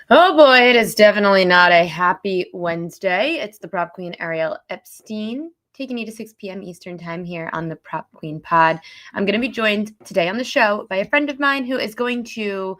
Oh boy, it is definitely not a happy Wednesday. It's the Prop Queen Ariel Epstein taking you to 6 p.m. Eastern Time here on the Prop Queen Pod. I'm going to be joined today on the show by a friend of mine who is going to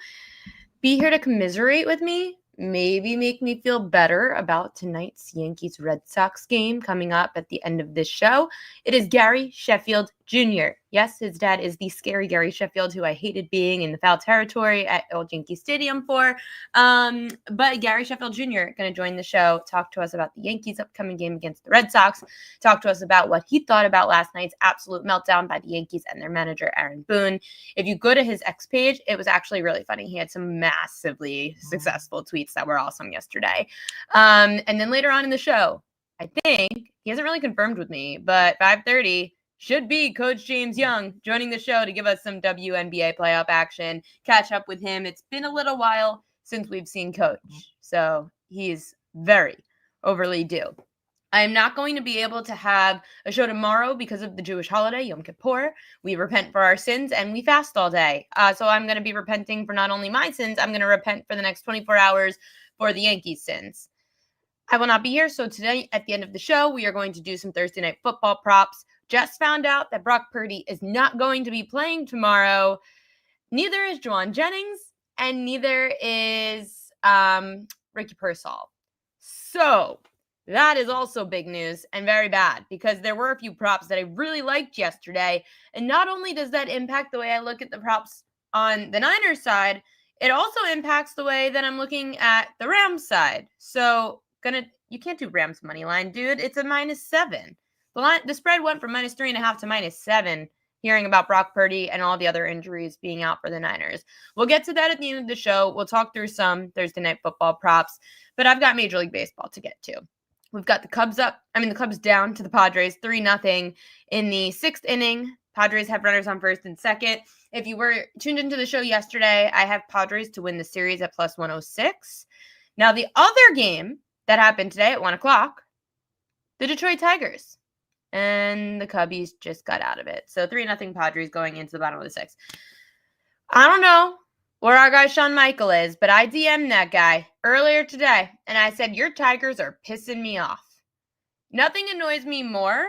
be here to commiserate with me, maybe make me feel better about tonight's Yankees-Red Sox game coming up at the end of this show. It is Gary Sheffield Jr. Yes, his dad is the scary Gary Sheffield, who I hated being in the foul territory at Old Yankee Stadium for. But Gary Sheffield Jr. going to join the show, talk to us about the Yankees' upcoming game against the Red Sox, talk to us about what he thought about last night's absolute meltdown by the Yankees and their manager, Aaron Boone. If you go to his X page, it was actually really funny. He had some massively successful tweets that were awesome yesterday. And then later on in the show, I think, he hasn't really confirmed with me, but 5:30 should be Coach James Young joining the show to give us some WNBA playoff action, catch up with him. It's been a little while since we've seen Coach, so he's very overly due. I am not going to be able to have a show tomorrow because of the Jewish holiday, Yom Kippur. We repent for our sins and we fast all day. So I'm going to be repenting for not only my sins, I'm going to repent for the next 24 hours for the Yankees' sins. I will not be here, so today at the end of the show, we are going to do some Thursday Night Football props. Just found out that Brock Purdy is not going to be playing tomorrow. Neither is Juwan Jennings, and neither is Ricky Pearsall. So that is also big news and very bad, because there were a few props that I really liked yesterday. And not only does that impact the way I look at the props on the Niners side, it also impacts the way that I'm looking at the Rams side. So you can't do Rams money line, dude. It's a -7. The spread went from -3.5 to -7, hearing about Brock Purdy and all the other injuries being out for the Niners. We'll get to that at the end of the show. We'll talk through some Thursday Night Football props, but I've got Major League Baseball to get to. We've got the Cubs down to the Padres 3-0 in the 6th inning. Padres have runners on first and second. If you were tuned into the show yesterday, I have Padres to win the series at +106. Now, the other game that happened today at 1 o'clock, the Detroit Tigers and the Cubbies just got out of it. So 3-0 Padres going into the bottom of the 6th. I don't know where our guy Shawn Michael is, but I DM'd that guy earlier today, and I said, your Tigers are pissing me off. Nothing annoys me more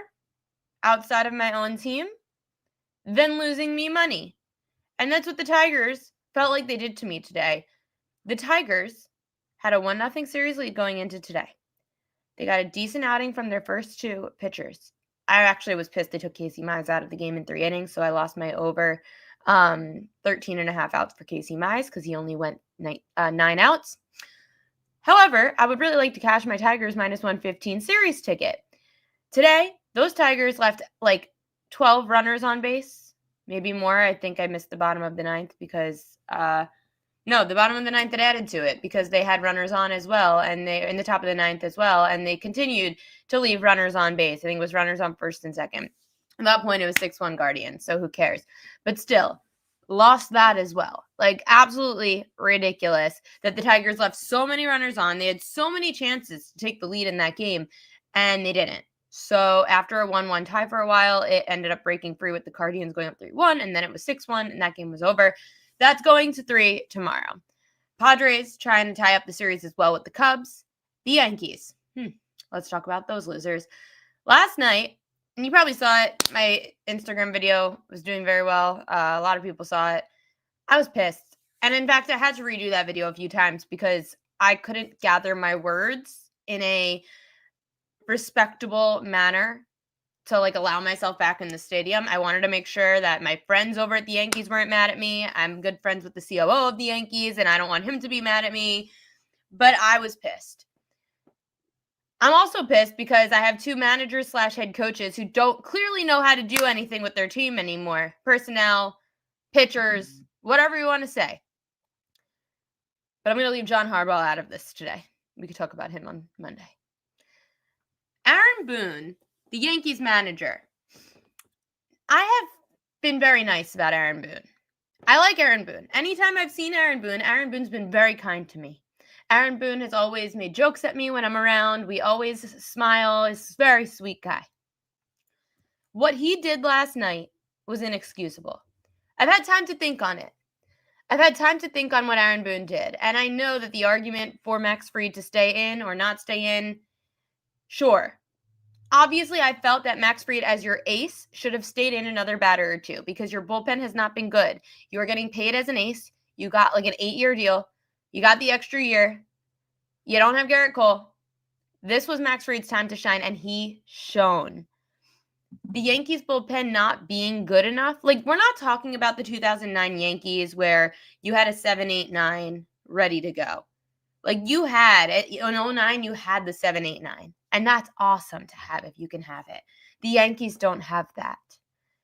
outside of my own team than losing me money. And that's what the Tigers felt like they did to me today. The Tigers had a 1-0 series lead going into today. They got a decent outing from their first two pitchers. I actually was pissed they took Casey Mize out of the game in 3 innings, so I lost my over 13.5 outs for Casey Mize because he only went 9 outs. However, I would really like to cash my Tigers -115 series ticket. Today, those Tigers left like 12 runners on base, maybe more. I think I missed the bottom of the 9th because the bottom of the 9th that added to it because they had runners on as well, and they in the top of the 9th as well, and they continued to leave runners on base. I think it was runners on first and second. At that point, it was 6-1 Guardians, so who cares? But still, lost that as well. Like, absolutely ridiculous that the Tigers left so many runners on. They had so many chances to take the lead in that game, and they didn't. So after a 1-1 tie for a while, it ended up breaking free with the Guardians going up 3-1, and then it was 6-1, and that game was over. That's going to 3 tomorrow. Padres trying to tie up the series as well with the Cubs. The Yankees. Let's talk about those losers. Last night, and you probably saw it, my Instagram video was doing very well. A lot of people saw it. I was pissed. And in fact, I had to redo that video a few times because I couldn't gather my words in a respectable manner to allow myself back in the stadium. I wanted to make sure that my friends over at the Yankees weren't mad at me. I'm good friends with the COO of the Yankees, and I don't want him to be mad at me. But I was pissed. I'm also pissed because I have 2 managers / head coaches who don't clearly know how to do anything with their team anymore. Personnel, pitchers, whatever you want to say. But I'm going to leave John Harbaugh out of this today. We could talk about him on Monday. Aaron Boone, the Yankees manager. I have been very nice about Aaron Boone. I like Aaron Boone. Anytime I've seen Aaron Boone's been very kind to me. Aaron Boone has always made jokes at me when I'm around. We always smile. He's a very sweet guy. What he did last night was inexcusable. I've had time to think on it. I've had time to think on what Aaron Boone did, and I know that the argument for Max Fried to stay in or not stay in, sure. Obviously, I felt that Max Fried, as your ace, should have stayed in another batter or two because your bullpen has not been good. You are getting paid as an ace. You got like an 8-year deal. You got the extra year. You don't have Garrett Cole. This was Max Fried's time to shine, and he shone. The Yankees bullpen not being good enough. Like, we're not talking about the 2009 Yankees where you had a 7-8-9 ready to go. Like, you had, in 2009, you had the 7-8-9. And that's awesome to have if you can have it. The Yankees don't have that.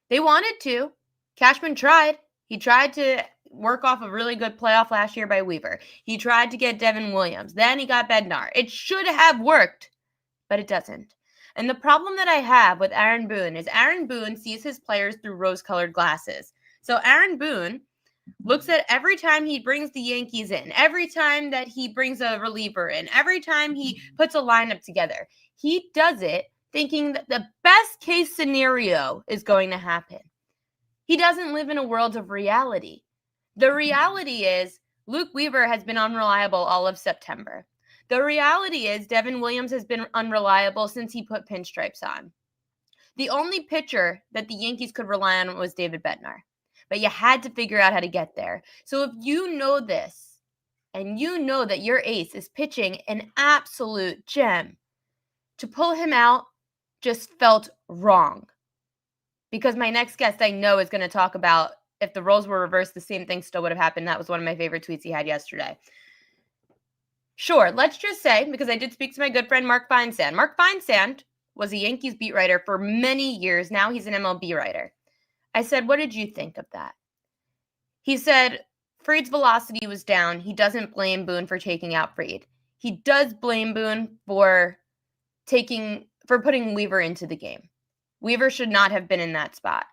They wanted to. Cashman tried. He tried to work off a really good playoff last year by Weaver. He tried to get Devin Williams. Then he got Bednar. It should have worked, but it doesn't. And the problem that I have with Aaron Boone is Aaron Boone sees his players through rose-colored glasses. So Aaron Boone looks at every time he brings the Yankees in, every time that he brings a reliever in, every time he puts a lineup together, he does it thinking that the best case scenario is going to happen. He doesn't live in a world of reality. The reality is Luke Weaver has been unreliable all of September. The reality is Devin Williams has been unreliable since he put pinstripes on. The only pitcher that the Yankees could rely on was David Bednar. But you had to figure out how to get there. So if you know this, and you know that your ace is pitching an absolute gem, to pull him out just felt wrong. Because my next guest I know is going to talk about if the roles were reversed, the same thing still would have happened. That was one of my favorite tweets he had yesterday. Sure, let's just say, because I did speak to my good friend Mark Feinsand. Mark Feinsand was a Yankees beat writer for many years. Now he's an MLB writer. I said, what did you think of that? He said, Fried's velocity was down. He doesn't blame Boone for taking out Fried. He does blame Boone for putting Weaver into the game. Weaver should not have been in that spot.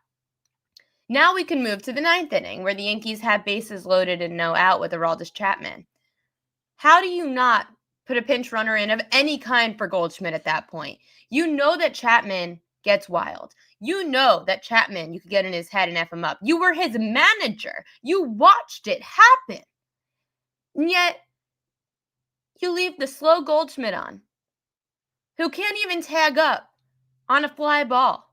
Now we can move to the 9th inning, where the Yankees have bases loaded and no out with Aroldis Chapman. How do you not put a pinch runner in of any kind for Goldschmidt at that point? You know that Chapman gets wild. You know that Chapman, you could get in his head and F him up. You were his manager. You watched it happen. And yet, you leave the slow Goldschmidt on, who can't even tag up on a fly ball.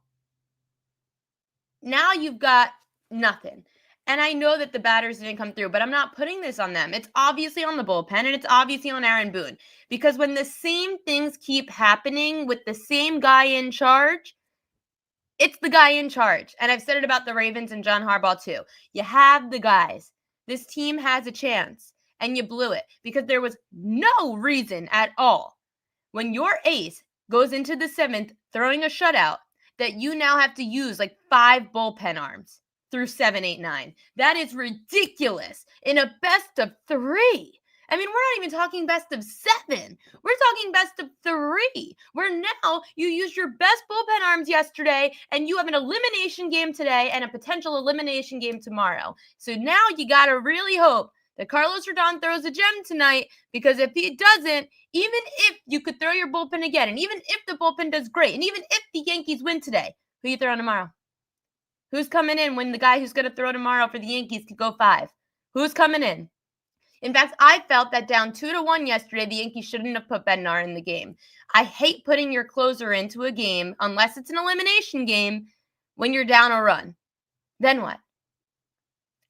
Now you've got nothing. And I know that the batters didn't come through, but I'm not putting this on them. It's obviously on the bullpen, and it's obviously on Aaron Boone. Because when the same things keep happening with the same guy in charge, it's the guy in charge. And I've said it about the Ravens and John Harbaugh too. You have the guys. This team has a chance, and you blew it because there was no reason at all when your ace goes into the 7th throwing a shutout that you now have to use like 5 bullpen arms through 7, 8, 9. That is ridiculous in a best of 3. I mean, we're not even talking best of 7. We're talking best of 3, where now you used your best bullpen arms yesterday, and you have an elimination game today and a potential elimination game tomorrow. So now you got to really hope that Carlos Rodon throws a gem tonight, because if he doesn't, even if you could throw your bullpen again, and even if the bullpen does great, and even if the Yankees win today, who you throwing tomorrow? Who's coming in when the guy who's going to throw tomorrow for the Yankees could go 5? Who's coming in? In fact, I felt that down 2-1 yesterday, the Yankees shouldn't have put Bednar in the game. I hate putting your closer into a game, unless it's an elimination game, when you're down a run. Then what?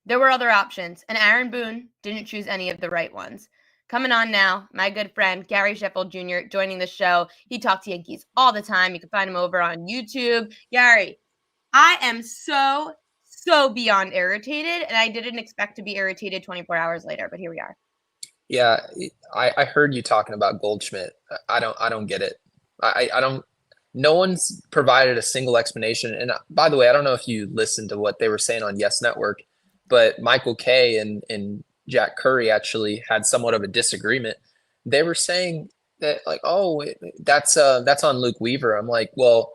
There were other options, and Aaron Boone didn't choose any of the right ones. Coming on now, my good friend Gary Sheffield Jr. joining the show. He talks Yankees all the time. You can find him over on YouTube. Gary, I am so beyond irritated, and I didn't expect to be irritated 24 hours later, but here we are. Yeah, I heard you talking about Goldschmidt. I don't get it. I don't. No one's provided a single explanation. And by the way, I don't know if you listened to what they were saying on Yes Network, but Michael Kay and Jack Curry actually had somewhat of a disagreement. They were saying that, like, oh, that's on Luke Weaver. I'm like, well,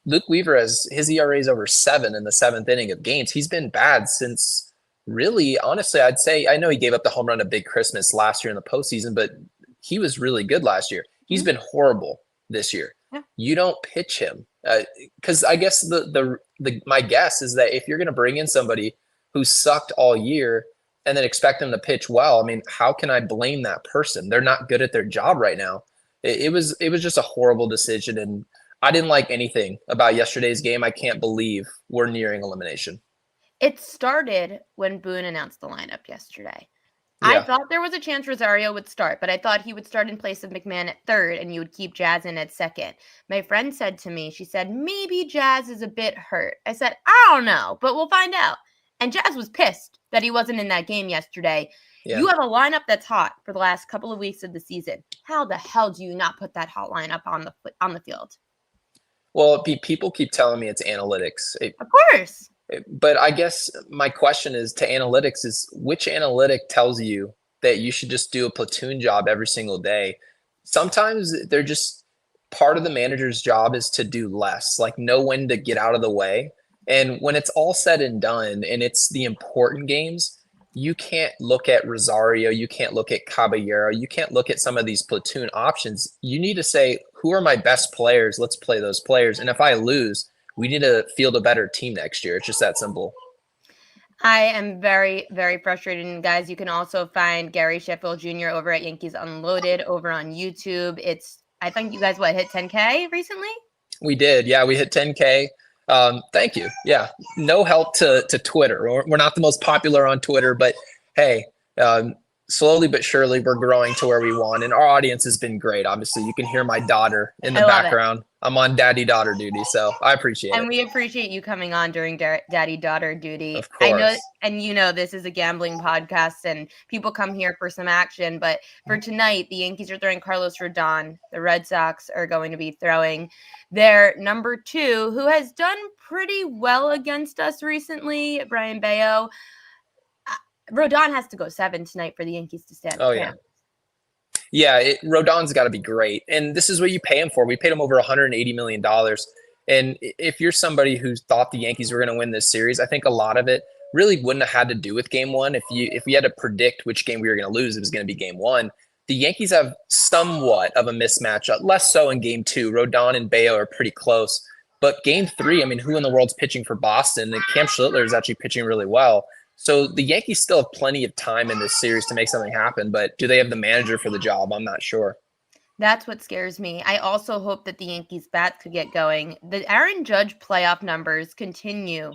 Luke Weaver has his ERA is over 7 in the 7th inning of games. He's been bad since, really, honestly, I'd say, I know he gave up the home run to Big Christmas last year in the postseason, but he was really good last year. He's been horrible this year. Yeah. You don't pitch him because I guess my guess is that if you're going to bring in somebody who sucked all year and then expect them to pitch well. I mean, how can I blame that person? They're not good at their job right now. It was just a horrible decision, and I didn't like anything about yesterday's game. I can't believe we're nearing elimination. It started when Boone announced the lineup yesterday. I Yeah. thought there was a chance Rosario would start, but I thought he would start in place of McMahon at third and you would keep Jazz in at second. My friend said to me, she said, maybe Jazz is a bit hurt. I said, I don't know, but we'll find out. And Jazz was pissed that he wasn't in that game yesterday. Yeah. You have a lineup that's hot for the last couple of weeks of the season. How the hell do you not put that hot lineup on the field? Well, people keep telling me it's analytics. Of course. But I guess my question is to analytics is which analytic tells you that you should just do a platoon job every single day? Sometimes they're just part of the manager's job is to do less, like know when to get out of the way. And when it's all said and done and it's the important games, you can't look at Rosario, you can't look at Caballero, you can't look at some of these platoon options. You need to say, who are my best players? Let's play those players. And if I lose, we need to field a better team next year. It's just that simple. I am very, very frustrated. And guys, you can also find Gary Sheffield Jr. over at Yankees Unloaded over on YouTube. I think you guys, hit 10K recently? We did. Yeah, we hit 10K. Thank you. Yeah, no help to Twitter. We're not the most popular on Twitter, but hey, slowly but surely we're growing to where we want, and our audience has been great. Obviously, you can hear my daughter in the background. I'm on daddy-daughter duty, so I appreciate it. And we appreciate you coming on during daddy-daughter duty. Of course. I know, and this is a gambling podcast, and people come here for some action. But for tonight, the Yankees are throwing Carlos Rodon. The Red Sox are going to be throwing their number 2, who has done pretty well against us recently, Brian Bayo. Rodon has to go 7 tonight for the Yankees to stand. Oh, yeah. Yeah, Rodon's got to be great. And this is what you pay him for. We paid him over $180 million. And if you're somebody who thought the Yankees were going to win this series, I think a lot of it really wouldn't have had to do with game 1. If we had to predict which game we were going to lose, it was going to be game 1. The Yankees have somewhat of a mismatch, less so in game 2. Rodon and Bayo are pretty close. But game 3, I mean, who in the world's pitching for Boston? And Cam Schlittler is actually pitching really well. So the Yankees still have plenty of time in this series to make something happen, but do they have the manager for the job? I'm not sure. That's what scares me. I also hope that the Yankees bats could get going. The Aaron Judge playoff numbers continue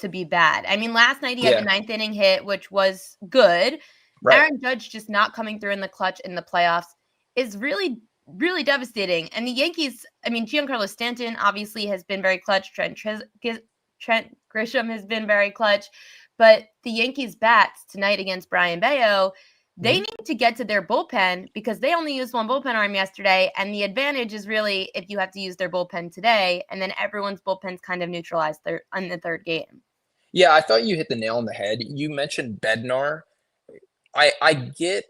to be bad. I mean, last night he had the 9th inning hit, which was good. Right. Aaron Judge just not coming through in the clutch in the playoffs is really, really devastating. And the Yankees, I mean, Giancarlo Stanton obviously has been very clutch. Trent Grisham has been very clutch. But the Yankees bats tonight against Brian Bayo, they need to get to their bullpen because they only used one bullpen arm yesterday. And the advantage is really if you have to use their bullpen today, and then everyone's bullpen's kind of neutralized in the third game. Yeah, I thought you hit the nail on the head. You mentioned Bednar. I get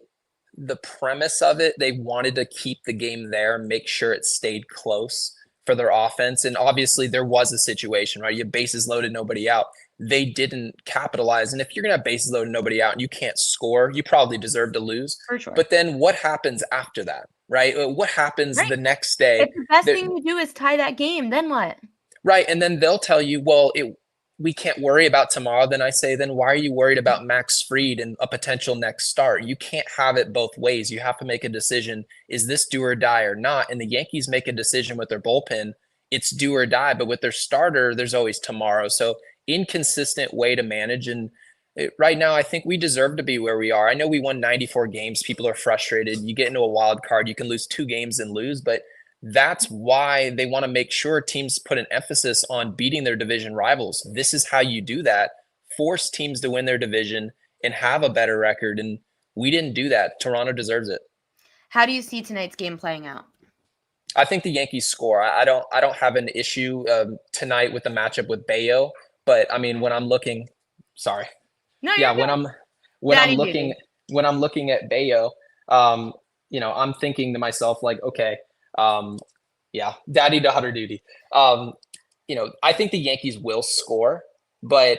the premise of it. They wanted to keep the game there, make sure it stayed close for their offense. And obviously there was a situation, right? You have bases loaded, nobody out. They didn't capitalize. And if you're going to have bases loaded, nobody out, and you can't score, you probably deserve to lose. For sure. But then what happens after that, right? What happens the next day? If the best thing you do is tie that game, then what? Right. And then they'll tell you, well, we can't worry about tomorrow. Then I say, then why are you worried about Max Fried and a potential next start? You can't have it both ways. You have to make a decision. Is this do or die or not? And the Yankees make a decision with their bullpen. It's do or die. But with their starter, there's always tomorrow. So inconsistent way to manage. And right now, I think we deserve to be where we are. I know we won 94 games. People are frustrated. You get into a wild card, you can lose 2 games and lose. But that's why they want to make sure teams put an emphasis on beating their division rivals. This is how you do that. Force teams to win their division and have a better record. And we didn't do that. Toronto deserves it. How do you see tonight's game playing out? I think the Yankees score. I don't have an issue tonight with the matchup with Bayo. But I mean, when I'm looking, sorry. No, yeah, when I'm looking at Bayo, I'm thinking to myself like, okay, daddy-daughter duty. I think the Yankees will score, but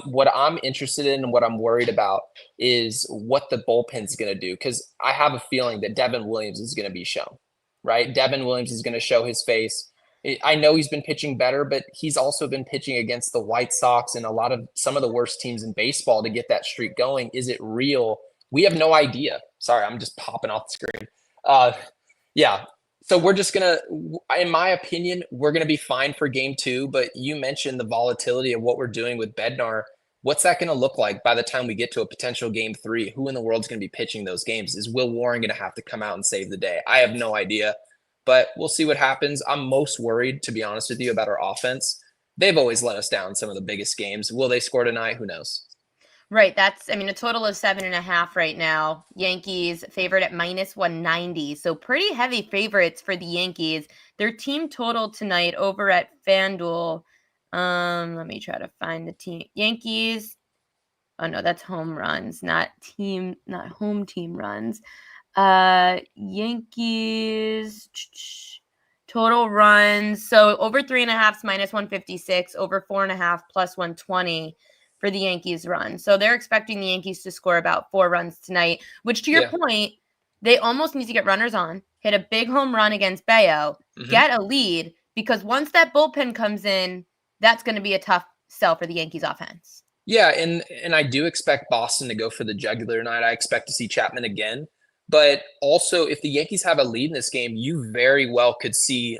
what I'm interested in and what I'm worried about is what the bullpen's going to do, because I have a feeling that Devin Williams is going to be shown, right? Devin Williams is going to show his face. I know he's been pitching better, but he's also been pitching against the White Sox and some of the worst teams in baseball to get that streak going. Is it real? We have no idea. Sorry, I'm just popping off the screen. Uh, yeah. So we're just gonna, in my opinion, we're gonna be fine for game two. But you mentioned the volatility of what we're doing with Bednar. What's that gonna look like by the time we get to a potential game three? Who in the world's gonna be pitching those games? Is Will Warren gonna have to come out and save the day? I have no idea, but we'll see what happens. I'm most worried, to be honest with you, about our offense. They've always let us down some of the biggest games. Will they score tonight? Who knows? Right. That's, I mean, a total of 7.5 right now. Yankees favored at -190. So pretty heavy favorites for the Yankees. Their team total tonight over at FanDuel. Let me try to find the team. Yankees. Oh no, that's home runs, not home team runs. Yankees total runs. So over 3.5 is -156, over 4.5 +120 for the Yankees run. So they're expecting the Yankees to score about 4 runs tonight, which to your point, they almost need to get runners on, hit a big home run against Bayo, get a lead, because once that bullpen comes in, that's going to be a tough sell for the Yankees offense. Yeah, and I do expect Boston to go for the jugular tonight. I expect to see Chapman again. But also, if the Yankees have a lead in this game, you very well could see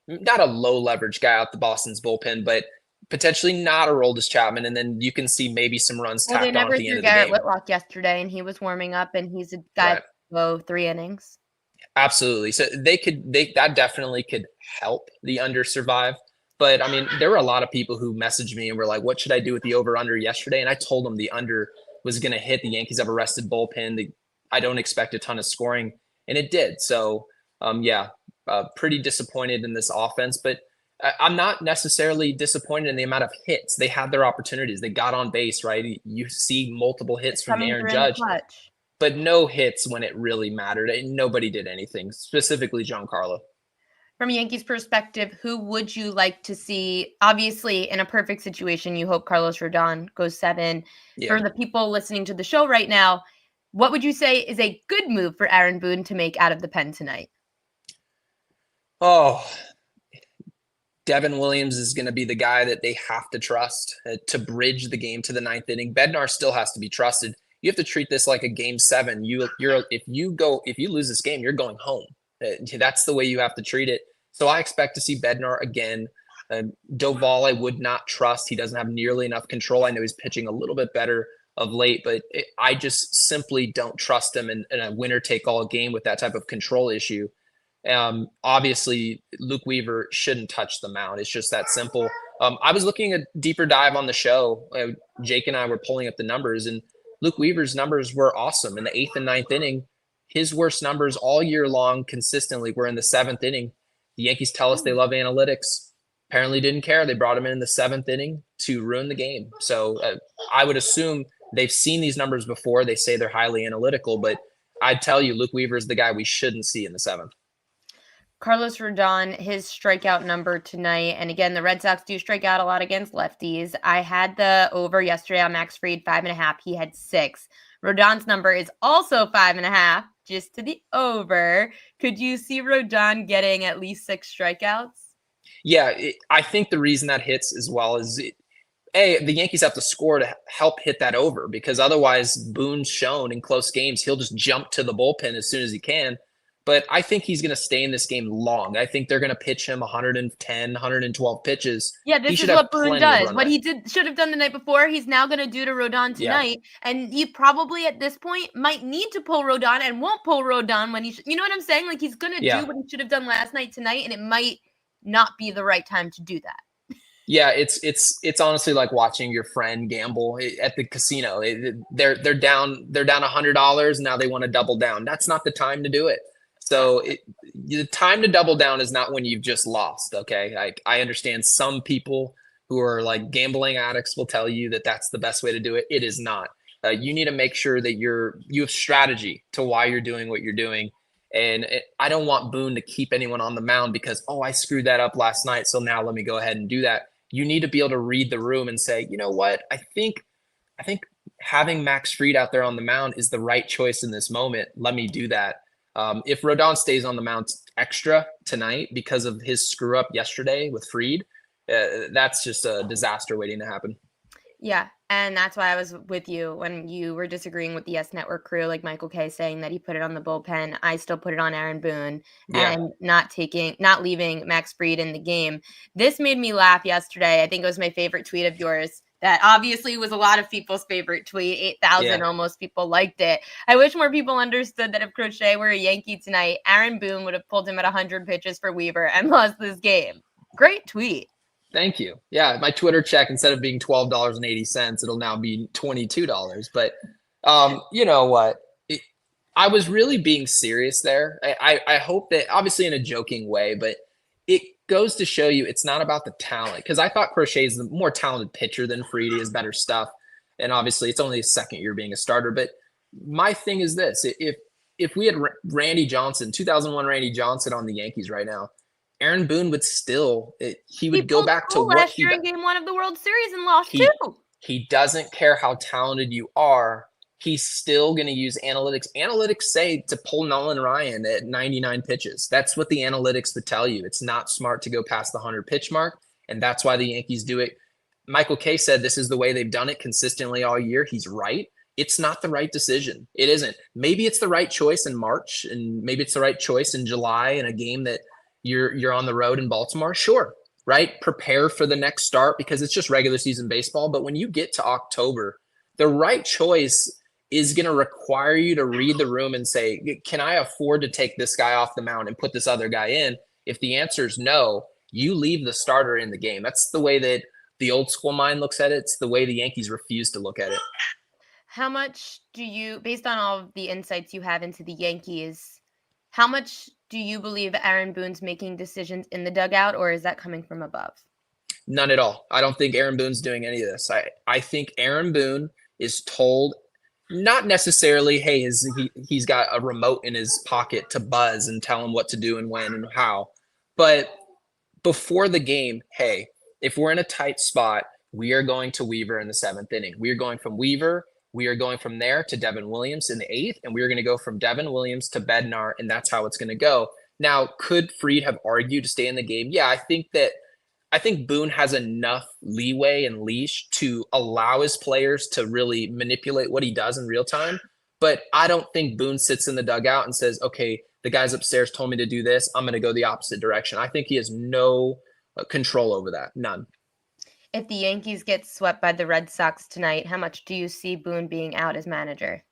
not a low leverage guy out the Boston's bullpen, but potentially not a Aroldis Chapman, and then you can see maybe some runs tacked They on never at the end threw of the Garrett game. Whitlock yesterday, and he was warming up, and he's a guy Right. that go 3 innings. Absolutely. So that definitely could help the under survive. But I mean, there were a lot of people who messaged me and were like, what should I do with the over under yesterday? And I told them the under was going to hit. The Yankees have a rested bullpen. I don't expect a ton of scoring, and it did. So, pretty disappointed in this offense, but I'm not necessarily disappointed in the amount of hits. They had their opportunities. They got on base, right? You see multiple hits from Coming Aaron through in the Judge, clutch. but no hits when it really mattered. And nobody did anything, specifically Giancarlo. From a Yankees perspective, who would you like to see? Obviously, in a perfect situation, you hope Carlos Rodon goes 7. Yeah. For the people listening to the show right now, what would you say is a good move for Aaron Boone to make out of the pen tonight? Oh, Devin Williams is going to be the guy that they have to trust to bridge the game to the 9th inning. Bednar still has to be trusted. You have to treat this like a game 7. If you lose this game, you're going home. That's the way you have to treat it. So I expect to see Bednar again. Doval, I would not trust. He doesn't have nearly enough control. I know he's pitching a little bit better of late, but I just simply don't trust him in a winner-take-all game with that type of control issue. Obviously, Luke Weaver shouldn't touch the mound. It's just that simple. I was looking a deeper dive on the show. Jake and I were pulling up the numbers, and Luke Weaver's numbers were awesome in the 8th and 9th inning. His worst numbers all year long consistently were in the 7th inning. The Yankees tell us they love analytics. Apparently didn't care. They brought him in the 7th inning to ruin the game. So I would assume they've seen these numbers before. They say they're highly analytical, but I'd tell you Luke Weaver is the guy we shouldn't see in the 7th. Carlos Rodon, his strikeout number tonight, and again, the Red Sox do strike out a lot against lefties. I had the over yesterday on Max Fried, 5.5. He had 6. Rodon's number is also 5.5, just to the over. Could you see Rodon getting at least 6 strikeouts? Yeah, I think the reason that hits as well is the Yankees have to score to help hit that over, because otherwise Boone's shown in close games, he'll just jump to the bullpen as soon as he can. But I think he's going to stay in this game long. I think they're going to pitch him 110, 112 pitches. Yeah, this is what Boone does. What he should have done the night before, he's now going to do to Rodon tonight. Yeah. And he probably at this point might need to pull Rodon and won't pull Rodon when you know what I'm saying? Like he's going to do what he should have done last night tonight, and it might not be the right time to do that. Yeah, it's honestly like watching your friend gamble at the casino. They're down $100 and now they want to double down. That's not the time to do it. So the time to double down is not when you've just lost. Okay, I understand some people who are like gambling addicts will tell you that that's the best way to do it. It is not. You need to make sure that you have strategy to why you're doing what you're doing. And I don't want Boone to keep anyone on the mound because, I screwed that up last night, so now let me go ahead and do that. You need to be able to read the room and say, you know what, I think having Max Fried out there on the mound is the right choice in this moment. Let me do that. If Rodon stays on the mound extra tonight because of his screw up yesterday with Fried, that's just a disaster waiting to happen. Yeah, and that's why I was with you when you were disagreeing with the Yes Network crew, like Michael Kay saying that he put it on the bullpen. I still put it on Aaron Boone Yeah. and not leaving Max Fried in the game. This made me laugh yesterday. I think it was my favorite tweet of yours. That obviously was a lot of people's favorite tweet. 8,000 almost people liked it. I wish more people understood that if Crochet were a Yankee tonight, Aaron Boone would have pulled him at 100 pitches for Weaver and lost this game. Great tweet. Thank you. Yeah, my Twitter check, instead of being $12.80, it'll now be $22. But you know what? I was really being serious there. I hope that, obviously in a joking way, but it goes to show you it's not about the talent. Because I thought Crochet is the more talented pitcher than Fried. He has better stuff. And obviously it's only his second year being a starter. But my thing is this. If we had Randy Johnson, 2001 Randy Johnson on the Yankees right now, Aaron Boone would still he would go back to what last year in Game 1 of the World Series and lost two. He doesn't care how talented you are. He's still going to use analytics. Analytics say to pull Nolan Ryan at 99 pitches. That's what the analytics would tell you. It's not smart to go past the 100 pitch mark, and that's why the Yankees do it. Michael Kay said this is the way they've done it consistently all year. He's right. It's not the right decision. It isn't. Maybe it's the right choice in March, and maybe it's the right choice in July in a game that you're on the road in Baltimore. Sure, right? Prepare for the next start because it's just regular season baseball. But when you get to October, the right choice is going to require you to read the room and say, can I afford to take this guy off the mound and put this other guy in? If the answer is no, you leave the starter in the game. That's the way that the old school mind looks at it. It's the way the Yankees refuse to look at it. How much do you, based on all of the insights you have into the Yankees, how much do you believe Aaron Boone's making decisions in the dugout, or is that coming from above? None at all. I don't think Aaron Boone's doing any of this. I think Aaron Boone is told, not necessarily, hey, he's got a remote in his pocket to buzz and tell him what to do and when and how. But before the game, hey, if we're in a tight spot, we are going to Weaver in the 7th inning. We are going from Weaver. We are going from there to Devin Williams in the 8th, and we are going to go from Devin Williams to Bednar, and that's how it's going to go. Now, could Fried have argued to stay in the game? Yeah, I think Boone has enough leeway and leash to allow his players to really manipulate what he does in real time. But I don't think Boone sits in the dugout and says, okay, the guys upstairs told me to do this. I'm going to go the opposite direction. I think he has no control over that. None. If the Yankees get swept by the Red Sox tonight, how much do you see Boone being out as manager?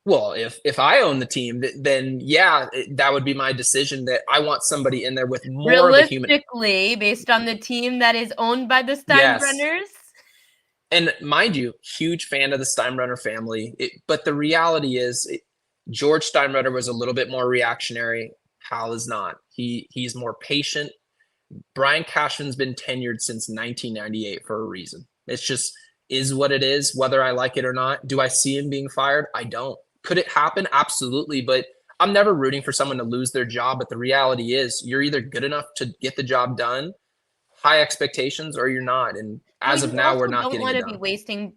Well, if I own the team, then yeah, that would be my decision. That I want somebody in there with more of a human. Realistically, based on the team that is owned by the Steinbrenners. Yes. And mind you, huge fan of the Steinbrenner family. But the reality is, George Steinbrenner was a little bit more reactionary. Hal is not. He's more patient. Brian Cashman's been tenured since 1998 for a reason. It's just is what it is, whether I like it or not. Do I see him being fired? I don't. Could it happen? Absolutely. But I'm never rooting for someone to lose their job. But the reality is you're either good enough to get the job done, high expectations, or you're not. And as of now, we're not getting it done. Don't want to be wasting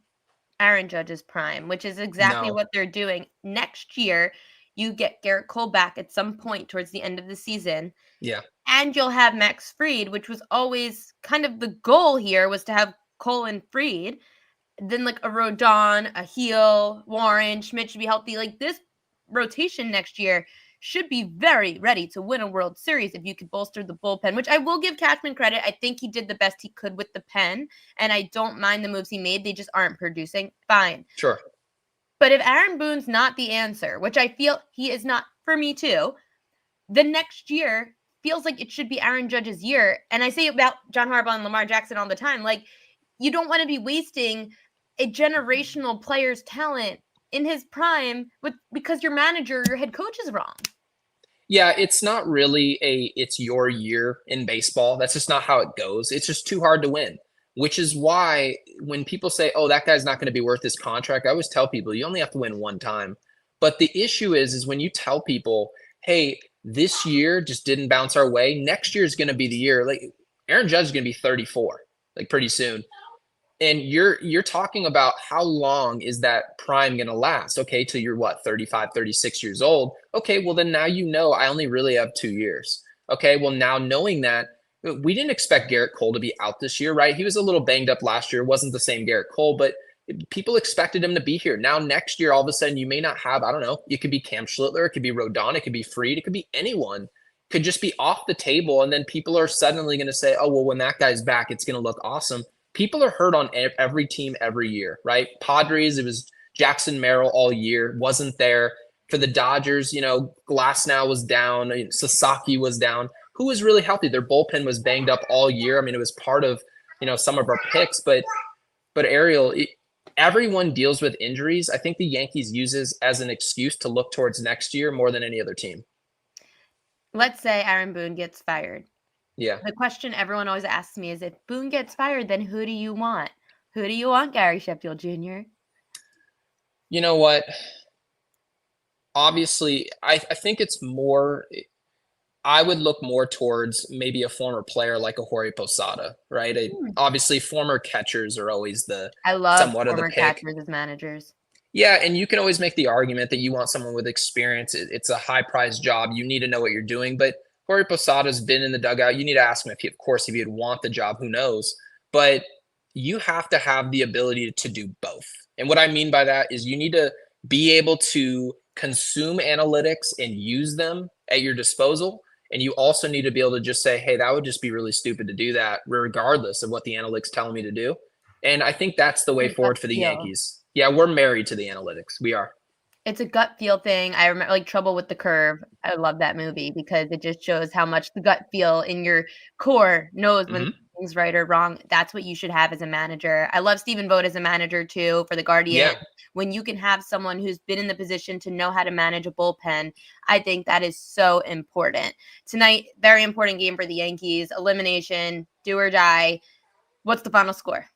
Aaron Judge's prime, which is exactly what they're doing. Next year, you get Garrett Cole back at some point towards the end of the season. Yeah. And you'll have Max Fried, which was always kind of the goal here, was to have Cole and Fried. Then like a Rodon, a Heel, Warren, Schmidt should be healthy. Like this rotation next year should be very ready to win a World Series if you could bolster the bullpen, which I will give Cashman credit. I think he did the best he could with the pen, and I don't mind the moves he made. They just aren't producing. Fine. Sure. But if Aaron Boone's not the answer, which I feel he is not for me too, the next year feels like it should be Aaron Judge's year. And I say about John Harbaugh and Lamar Jackson all the time, like you don't want to be wasting a generational player's talent in his prime because your manager, your head coach is wrong. Yeah, it's not really it's your year in baseball. That's just not how it goes. It's just too hard to win, which is why when people say, oh, that guy's not going to be worth his contract, I always tell people you only have to win one time. But the issue is when you tell people, hey, this year just didn't bounce our way. Next year is going to be the year. Like Aaron Judge is going to be 34, like pretty soon. And you're talking about how long is that prime going to last? Okay, till you're what, 35, 36 years old. Okay, well then now I only really have 2 years. Okay, well now knowing that, we didn't expect Garrett Cole to be out this year, right? He was a little banged up last year. It wasn't the same Garrett Cole, but people expected him to be here. Now next year, all of a sudden you may not have, I don't know, it could be Cam Schlittler, it could be Rodon, it could be Freed, it could be anyone. Could just be off the table, and then people are suddenly going to say, oh, well, when that guy's back, it's going to look awesome. People are hurt on every team every year, right? Padres, it was Jackson Merrill all year, wasn't there. For the Dodgers, Glasnow was down, Sasaki was down. Who was really healthy? Their bullpen was banged up all year. I mean, it was part of, some of our picks, but Ariel, everyone deals with injuries. I think the Yankees uses as an excuse to look towards next year more than any other team. Let's say Aaron Boone gets fired. Yeah. The question everyone always asks me is, if Boone gets fired, then who do you want? Who do you want, Gary Sheffield Jr.? You know what? Obviously, I think it's more – I would look more towards maybe a former player like a Jorge Posada, right? Obviously, former catchers are always I love somewhat former of the pick. catchers as managers. Yeah, and you can always make the argument that you want someone with experience. It's a high-priced job. You need to know what you're doing. But Jorge Posada's been in the dugout. You need to ask him if he'd want the job. Who knows? But you have to have the ability to do both. And what I mean by that is you need to be able to consume analytics and use them at your disposal. And you also need to be able to just say, hey, that would just be really stupid to do that, regardless of what the analytics telling me to do. And I think that's the way forward for the Yankees. Yeah, we're married to the analytics. We are. It's a gut feel thing. I remember Trouble with the Curve. I love that movie because it just shows how much the gut feel in your core knows when things right or wrong. That's what you should have as a manager. I love Stephen Vogt as a manager too for the Guardians. Yeah. When you can have someone who's been in the position to know how to manage a bullpen, I think that is so important. Tonight, very important game for the Yankees. Elimination, do or die. What's the final score?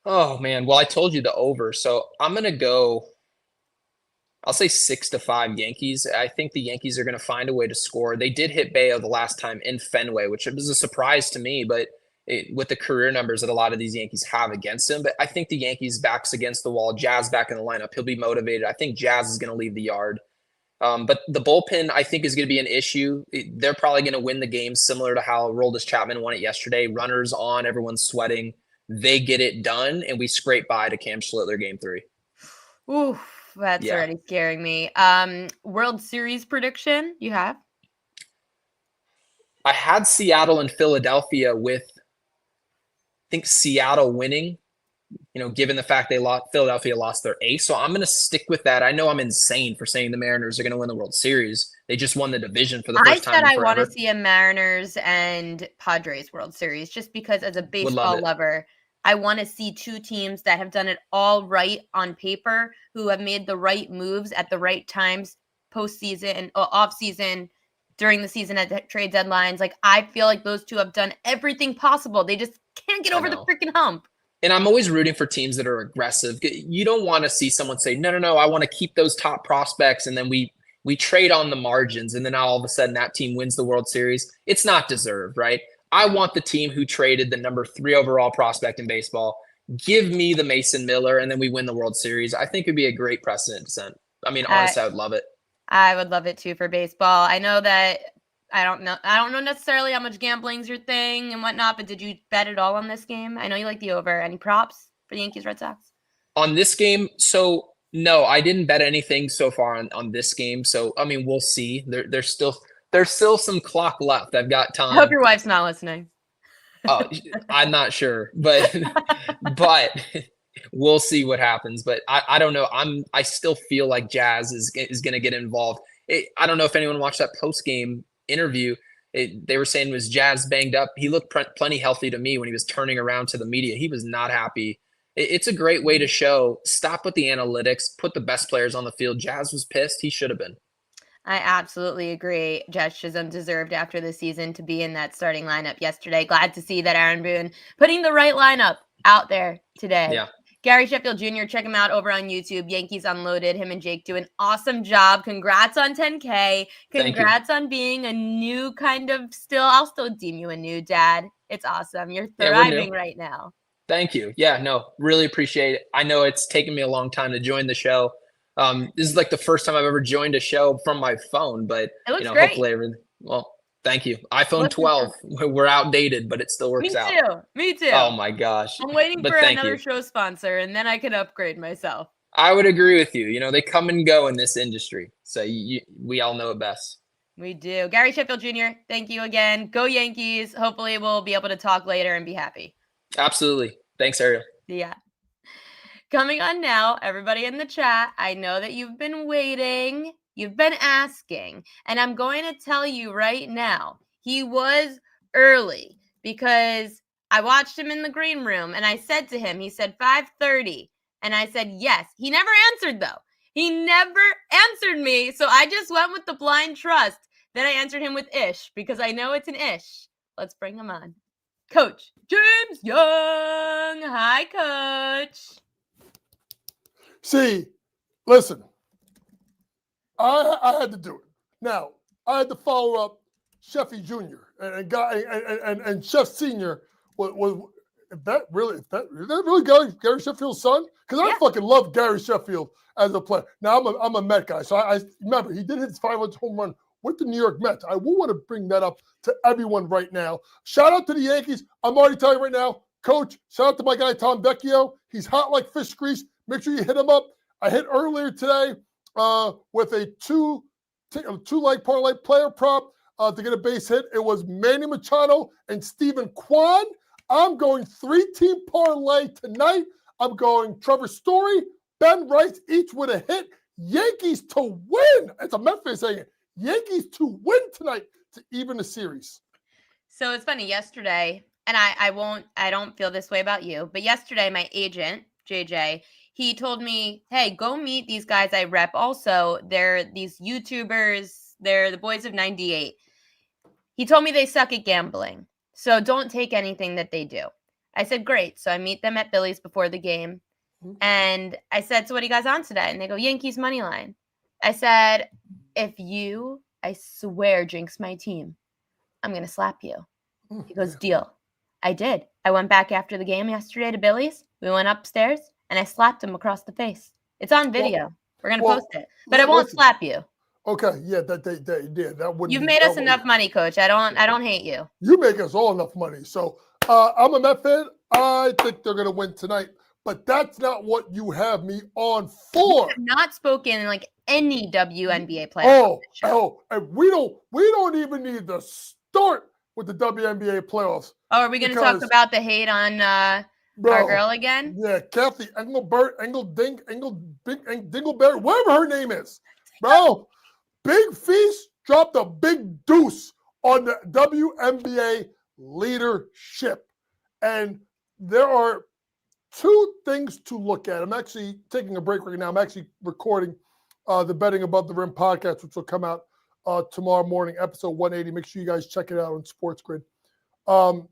Oh, man. Well, I told you the over. So I'm going to go, I'll say 6-5 Yankees. I think the Yankees are going to find a way to score. They did hit Bayo the last time in Fenway, which was a surprise to me, but with the career numbers that a lot of these Yankees have against him. But I think the Yankees' back's against the wall. Jazz back in the lineup. He'll be motivated. I think Jazz is going to leave the yard. But the bullpen, I think, is going to be an issue. They're probably going to win the game similar to how Aroldis Chapman won it yesterday. Runners on, everyone's sweating. They get it done, and we scrape by to Cam Schlittler game 3. Ooh, that's already scaring me. World Series prediction you have? I had Seattle and Philadelphia with, I think, Seattle winning, given the fact Philadelphia lost their ace. So I'm going to stick with that. I know I'm insane for saying the Mariners are going to win the World Series. They just won the division for the first time in forever. I want to see a Mariners and Padres World Series just because as a baseball lover, I want to see two teams that have done it all right on paper, who have made the right moves at the right times, postseason, off season, during the season at the trade deadlines. Like, I feel like those two have done everything possible. They just can't get over the freaking hump. And I'm always rooting for teams that are aggressive. You don't want to see someone say, no, I want to keep those top prospects, and then we trade on the margins, and then all of a sudden that team wins the World Series. It's not deserved, right? I want the team who traded the number 3 overall prospect in baseball. Give me the Mason Miller, and then we win the World Series. I think it'd be a great precedent to set. I mean, honestly, I would love it. I would love it too for baseball. I know that I don't know necessarily how much gambling's your thing and whatnot, but did you bet at all on this game? I know you like the over. Any props for the Yankees-Red Sox? On this game, so no, I didn't bet anything so far on this game. So, I mean, we'll see. There's still some clock left. I've got time. I hope your wife's not listening. Oh, I'm not sure, but we'll see what happens. But I don't know. I still feel like Jazz is going to get involved. I don't know if anyone watched that post-game interview. They were saying, was Jazz banged up? He looked plenty healthy to me when he was turning around to the media. He was not happy. It's a great way to show, stop with the analytics, put the best players on the field. Jazz was pissed. He should have been. I absolutely agree. Jazz Chisholm deserved after the season to be in that starting lineup yesterday. Glad to see that Aaron Boone putting the right lineup out there today. Yeah. Gary Sheffield Jr., check him out over on YouTube. Yankees Unloaded. Him and Jake do an awesome job. Congrats on 10K. Congrats on being a new kind of I'll still deem you a new dad. It's awesome. You're thriving right now. Thank you. Yeah, no, really appreciate it. I know it's taken me a long time to join the show. This is like the first time I've ever joined a show from my phone, but It looks great. hopefully well, thank you. iPhone Looks 12, we're outdated, but it still works out. Me too. Oh my gosh. I'm waiting But for thank another you. show sponsor, and then I can upgrade myself. I would agree with you. They come and go in this industry. So we all know it best. We do. Gary Sheffield Jr., thank you again. Go Yankees. Hopefully we'll be able to talk later and be happy. Absolutely. Thanks, Ariel. Yeah. Coming on now, everybody in the chat, I know that you've been waiting. You've been asking. And I'm going to tell you right now, he was early because I watched him in the green room and I said to him, he said 5:30. And I said, yes. He never answered, though. He never answered me. So I just went with the blind trust. Then I answered him with ish because I know it's an ish. Let's bring him on. Coach James Young. Hi, Coach. See, listen, I had to do it. Now, I had to follow up Sheffy Jr. and Chef Sr. was is that really Gary Sheffield's son? Because I fucking love Gary Sheffield as a player. Now I'm a Met guy, so I remember he did his 500 home run with the New York Mets. I will want to bring that up to everyone right now. Shout out to the Yankees. I'm already telling you right now, Coach. Shout out to my guy Tom Vecchio. He's hot like fish grease. Make sure you hit him up. I hit earlier today with a two-leg parlay player prop to get a base hit. It was Manny Machado and Stephen Kwan. I'm going 3-team parlay tonight. I'm going Trevor Story, Ben Rice, each with a hit. Yankees to win. It's a Memphis saying it. Yankees to win tonight to even the series. So it's funny. Yesterday, and I don't feel this way about you, but yesterday my agent, JJ, he told me, hey, go meet these guys I rep. Also, they're these YouTubers. They're the boys of 98. He told me they suck at gambling. So don't take anything that they do. I said, great. So I meet them at Billy's before the game. And I said, so what are you guys on today? And they go, Yankees money line. I said, if you, I swear, jinx my team, I'm going to slap you. He goes, deal. I did. I went back after the game yesterday to Billy's. We went upstairs, and I slapped him across the face. It's on video. We're going to post it. But I won't slap you. Okay, yeah, that wouldn't. You've made us enough money, Coach. I don't hate you. You make us all enough money. So I'm a Met fan. I think they're gonna win tonight, but that's not what you have me on for. You have not spoken like any WNBA player. And we don't even need to start with the WNBA playoffs. Oh, are we going to talk about the hate on our girl again? Yeah, Kathy Dingleberry, whatever her name is, bro. Big Feast dropped a big deuce on the WNBA leadership. And there are two things to look at. I'm actually taking a break right now. I'm actually recording the Betting Above the Rim podcast, which will come out tomorrow morning, episode 180. Make sure you guys check it out on Sports Grid. There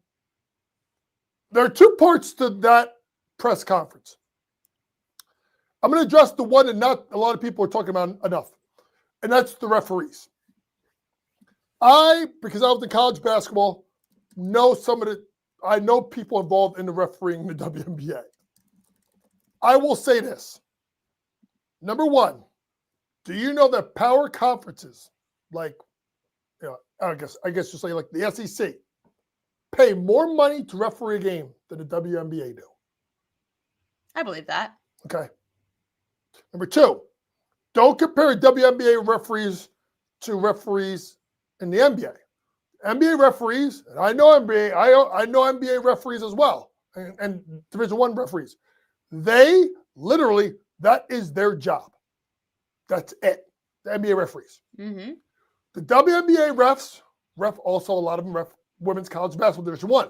are two parts to that press conference. I'm going to address the one that not a lot of people are talking about enough. And that's the referees. Because I was in college basketball, I know people involved in the refereeing in the WNBA. I will say this. Number one, do you know that power conferences, like, I guess just say like the SEC, pay more money to referee a game than the WNBA do? I believe that. Okay. Number two, don't compare WNBA referees to referees in the NBA. NBA referees, and I know NBA, I know NBA referees as well, and Division I referees. They literally, that is their job. That's it. The NBA referees. Mm-hmm. The WNBA ref also a lot of them ref women's college basketball Division I.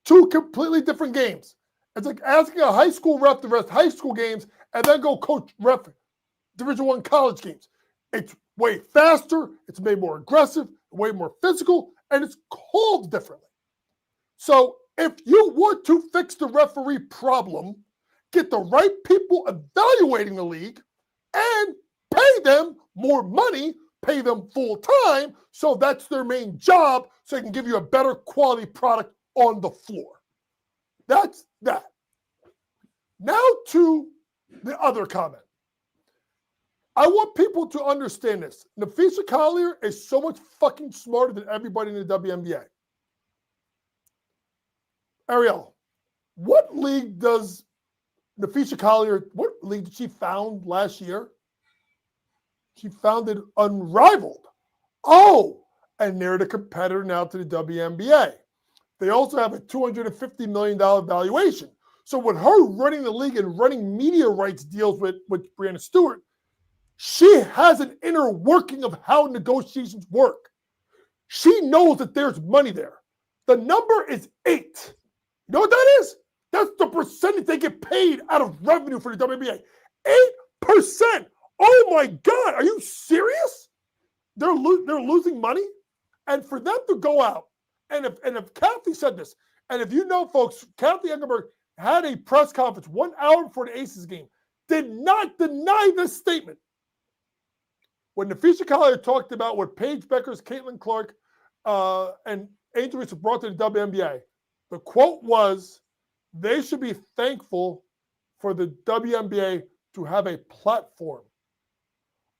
Two completely different games. It's like asking a high school ref to ref high school games and then go coach ref Division I college games. It's way faster. It's made more aggressive, way more physical, and it's called differently. So if you want to fix the referee problem, get the right people evaluating the league and pay them more money, pay them full time, so that's their main job, so they can give you a better quality product on the floor. That's that. Now to the other comment. I want people to understand this. Nafisa Collier is so much fucking smarter than everybody in the WNBA. Ariel, what league does Nafisa Collier, what league did she found last year? She founded Unrivaled. Oh, and they're the competitor now to the WNBA. They also have a $250 million valuation. So with her running the league and running media rights deals with Brianna Stewart, she has an inner working of how negotiations work. She knows that there's money there. The number is 8. You know what that is? That's the percentage they get paid out of revenue for the WNBA. 8%. Oh my God, are you serious? They're losing money? And for them to go out, and if Kathy said this, and if you know, folks, Kathy Engelberg had a press conference 1 hour before the Aces game, did not deny this statement. When Nafisa Collier talked about what Paige Beckers, Caitlin Clark, and Angel Reese brought to the WNBA, the quote was, they should be thankful for the WNBA to have a platform.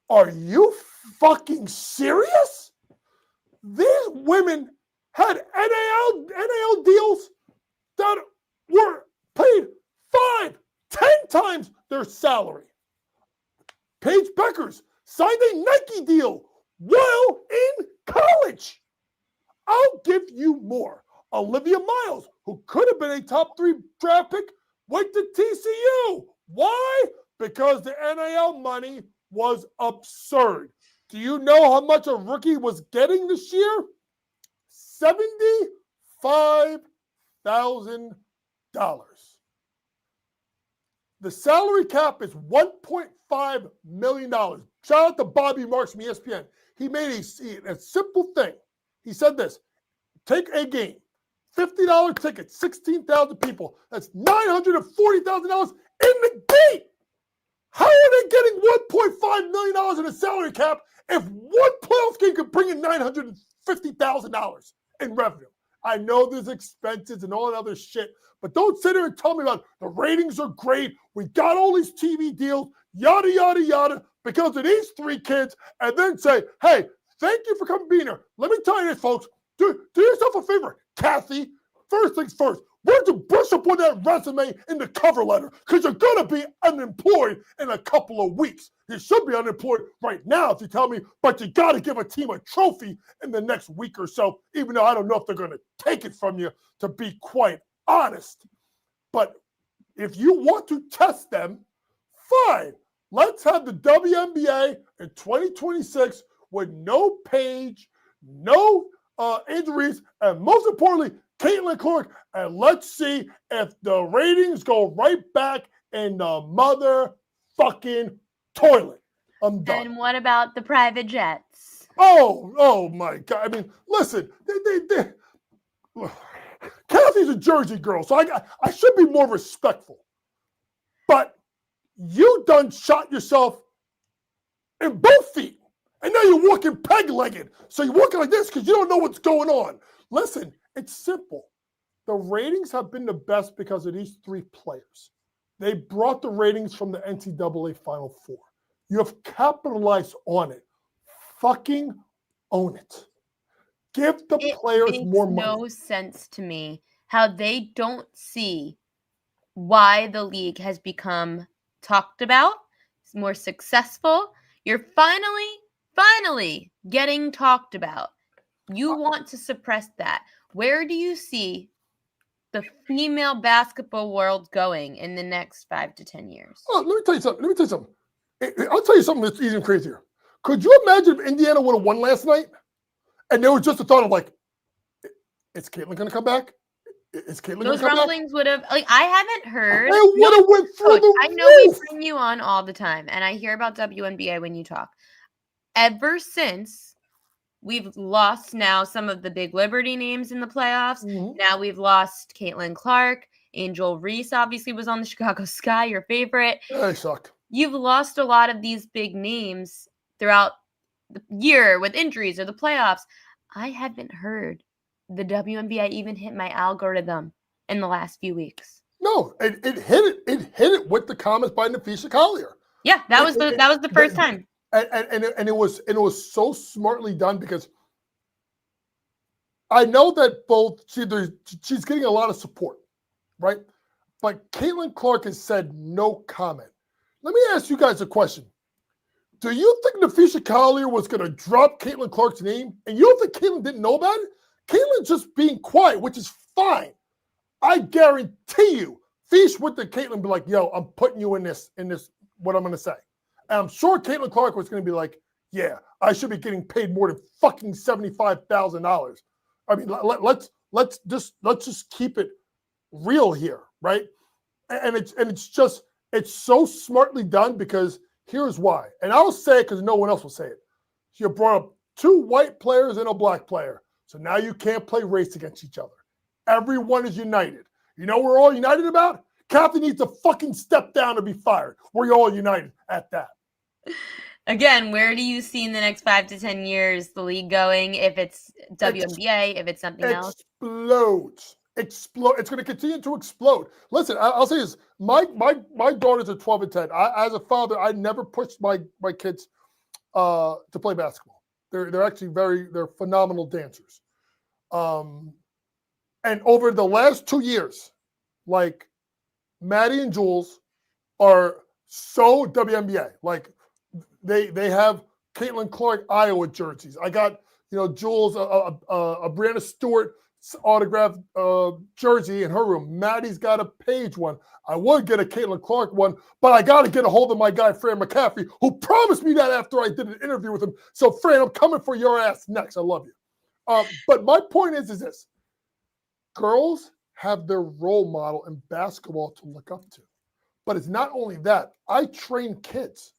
Are you fucking serious? These women had NAL deals that were paid 5, 10 times their salary. Paige Beckers signed a Nike deal while in college. I'll give you more. Olivia Miles, who could have been a top 3 draft pick, went to TCU. Why? Because the NIL money was absurd. Do you know how much a rookie was getting this year? $75,000. The salary cap is $1.5 million. Shout out to Bobby Marks from ESPN. He made a simple thing. He said this, take a game, $50 ticket, 16,000 people. That's $940,000 in the gate. How are they getting $1.5 million in a salary cap if one playoff game could bring in $950,000 in revenue? I know there's expenses and all that other shit, but don't sit here and tell me about the ratings are great. We got all these TV deals, yada, yada, yada, because of these 3 kids, and then say, hey, thank you for coming being here. Let me tell you this, folks. Do yourself a favor, Kathy. First things first, why don't you brush up on that resume in the cover letter? Because you're going to be unemployed in a couple of weeks. You should be unemployed right now if you tell me, but you got to give a team a trophy in the next week or so, even though I don't know if they're going to take it from you, to be quite honest. But if you want to test them, fine. Let's have the WNBA in 2026 with no Paige, no injuries, and most importantly, Caitlin Clark, and let's see if the ratings go right back in the motherfucking toilet. I'm done. And what about the private jets? Oh my God. I mean, listen, Kathy's a Jersey girl, so I should be more respectful. But you done shot yourself in both feet. And now you're walking peg-legged. So you're walking like this because you don't know what's going on. Listen, it's simple. The ratings have been the best because of these 3 players. They brought the ratings from the NCAA Final Four. You have capitalized on it. Fucking own it. Give the players more money. It makes no sense to me how they don't see why the league has become talked about, more successful. You're finally getting talked about. You want to suppress that. Where do you see the female basketball world going in the next 5 to 10 years? Oh, let me tell you something. I'll tell you something that's even crazier. Could you imagine if Indiana would have won last night? And there was just a thought of like, is Caitlin going to come back? Is Caitlin going to come back? Those rumblings would have, like, I haven't heard. They would have went through the I know roof. we bring you on all the time, and I hear about WNBA when you talk. Ever since we've lost now some of the big Liberty names in the playoffs, now we've lost Caitlin Clark. Angel Reese obviously was on the Chicago Sky, your favorite. They suck. You've lost a lot of these big names throughout the year with injuries or the playoffs. I haven't heard the WNBA even hit my algorithm in the last few weeks. No, it hit it with the comments by Nafisha Collier. Yeah, that was the first time. And it was so smartly done because I know that she's getting a lot of support, right? But Caitlin Clark has said no comment. Let me ask you guys a question. Do you think Nafisha Collier was going to drop Caitlin Clark's name? And you don't think Caitlin didn't know about it? Caitlin's just being quiet, which is fine. I guarantee you, Fish went to Caitlin and be like, yo, I'm putting you in this, what I'm going to say. And I'm sure Caitlin Clark was going to be like, yeah, I should be getting paid more than fucking $75,000. I mean, let's just keep it real here, right? And it's so smartly done because here's why. And I'll say it because no one else will say it. You brought up 2 white players and a black player. So now you can't play race against each other. Everyone is united. You know what we're all united about? Captain needs to fucking step down or be fired. We're all united at that. Again, where do you see in the next 5 to 10 years the league going? If it's WNBA, if it's something else? It's going to continue to explode. Listen, I'll say this. My daughters are 12 and 10. As a father, I never pushed my kids to play basketball. They're actually they're phenomenal dancers. And over the last 2 years, like Maddie and Jules are so WNBA. Like they have Caitlin Clark Iowa jerseys. I got Jules a Brianna Stewart autographed jersey in her room. Maddie's got a Paige one. I would get a Caitlin Clark one, but I got to get a hold of my guy Fran McCaffrey, who promised me that after I did an interview with him. So Fran, I'm coming for your ass next. I love you. But my point is this. Girls have their role model in basketball to look up to. But it's not only that. I train kids,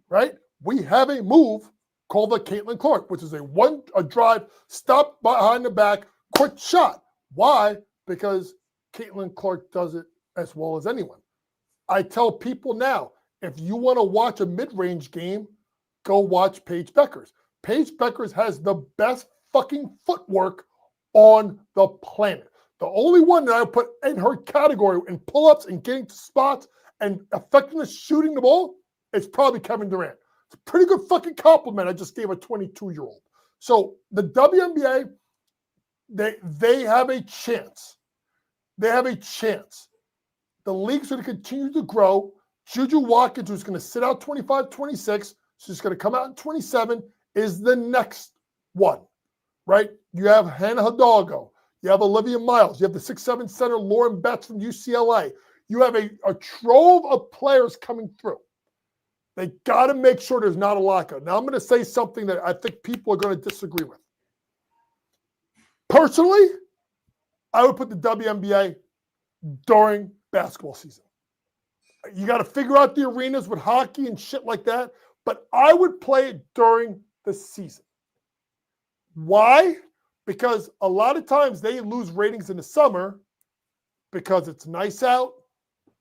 right? We have a move called the Caitlin Clark, which is a drive, stop behind the back, quick shot. Why? Because Caitlin Clark does it as well as anyone. I tell people now, if you want to watch a mid-range game, go watch Paige Beckers. Paige Beckers has the best fucking footwork on the planet. The only one that I put in her category in pull-ups and getting to spots and effectiveness shooting the ball is probably Kevin Durant. It's a pretty good fucking compliment I just gave a 22-year-old. So the WNBA, they have a chance. They have a chance. The league's going to continue to grow. Juju Watkins, who's going to sit out 25-26, she's going to come out in 27, is the next one, right? You have Hannah Hidalgo. You have Olivia Miles. You have the 6'7" center Lauren Betts from UCLA. You have a trove of players coming through. They got to make sure there's not a lockout. Now, I'm going to say something that I think people are going to disagree with. Personally, I would put the WNBA during basketball season. You got to figure out the arenas with hockey and shit like that, but I would play it during the season. Why? Because a lot of times they lose ratings in the summer because it's nice out.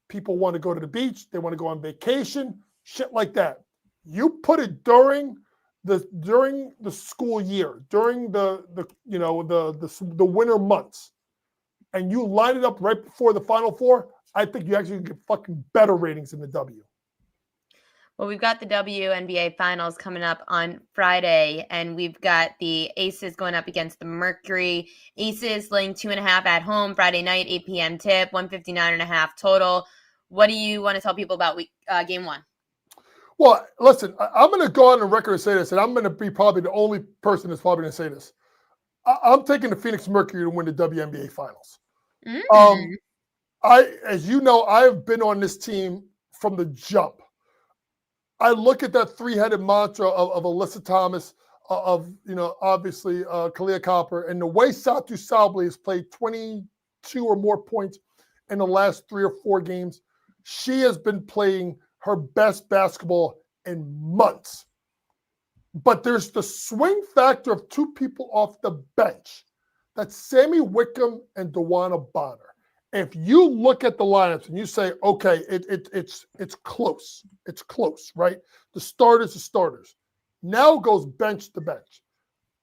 People want to go to the beach. They want to go on vacation, shit like that. You put it during the school year, during the winter months, and you line it up right before the Final Four, I think you actually get fucking better ratings in the W. Well, we've got the WNBA finals coming up on Friday, and we've got the Aces going up against the Mercury. Aces laying 2.5 at home Friday night, 8 p.m. tip, 159.5 total. What do you want to tell people about game 1? Well, listen, I'm going to go on the record and say this, and I'm going to be probably the only person that's probably going to say this. I'm taking the Phoenix Mercury to win the WNBA finals. As you know, I've been on this team from the jump. I look at that 3-headed mantra of Alyssa Thomas, obviously Kalia Copper, and the way Satu Sabli has played 22 or more points in the last 3 or 4 games. She has been playing her best basketball in months. But there's the swing factor of 2 people off the bench. That's Sammy Wickham and DeWanna Bonner. If you look at the lineups and you say, okay, it's close. It's close, right? The starters are starters. Now it goes bench to bench.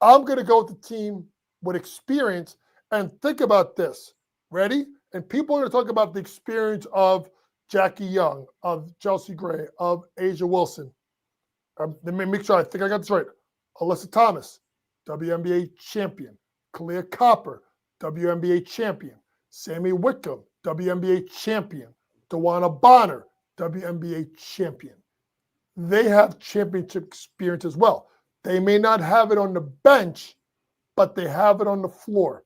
I'm going to go with the team with experience and think about this. Ready? And people are going to talk about the experience of Jackie Young, of Chelsea Gray, of Asia Wilson. Let me make sure I think I got this right. Alyssa Thomas, WNBA champion. Kalia Copper, WNBA champion. Sammy Whitcomb, WNBA champion. Dewana Bonner, WNBA champion. They have championship experience as well. They may not have it on the bench, but they have it on the floor.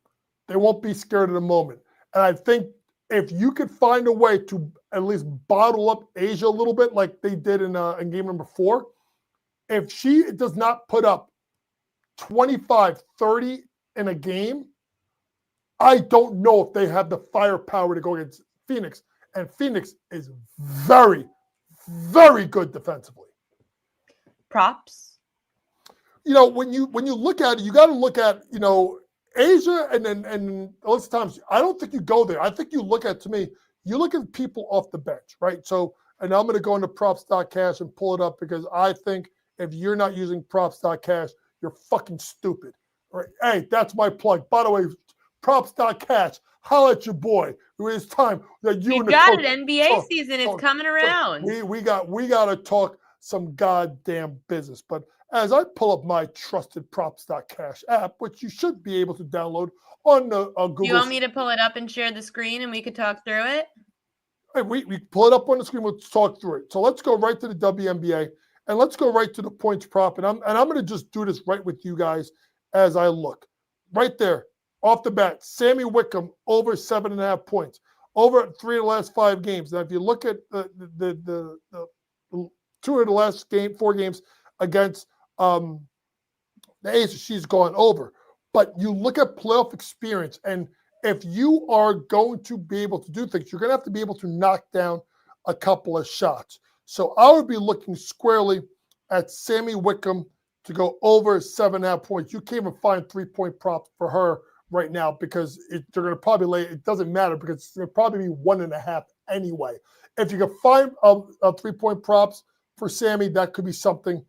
They won't be scared of the moment. And I think if you could find a way to at least bottle up Asia a little bit like they did in game number 4, if she does not put up 25, 30 in a game, I don't know if they have the firepower to go against Phoenix. And Phoenix is very, very good defensively. Props? When you look at it, you got to look at, Asia and lots of times, I don't think you go there. I think you look at, to me, you look at people off the bench, right? So, and I'm going to go into props.cash and pull it up because I think if you're not using props.cash, you're fucking stupid. Right? Hey, that's my plug. By the way, props.cash, holla at your boy. It's time that you got it. NBA season is coming around. We got to talk some goddamn business. But as I pull up my trusted props.cash app, which you should be able to download on the Google. Do you want me to pull it up and share the screen and we could talk through it? Hey, we pull it up on the screen. We'll talk through it. So let's go right to the WNBA and let's go right to the points prop. And I'm going to just do this right with you guys as I look. Right there, off the bat, Sammy Whitcomb over 7.5 points, over 3 of the last 5 games. Now, if you look at the 2 of the last 4 games against the Aces, she's gone over. But you look at playoff experience, and if you are going to be able to do things, you're going to have to be able to knock down a couple of shots. So I would be looking squarely at Sammy Whitcomb to go over 7.5 points. You can't even find 3-point props for her right now because they're going to probably lay. It doesn't matter because it's going to probably be 1.5 anyway. If you can find 3-point props for Sammy, that could be something.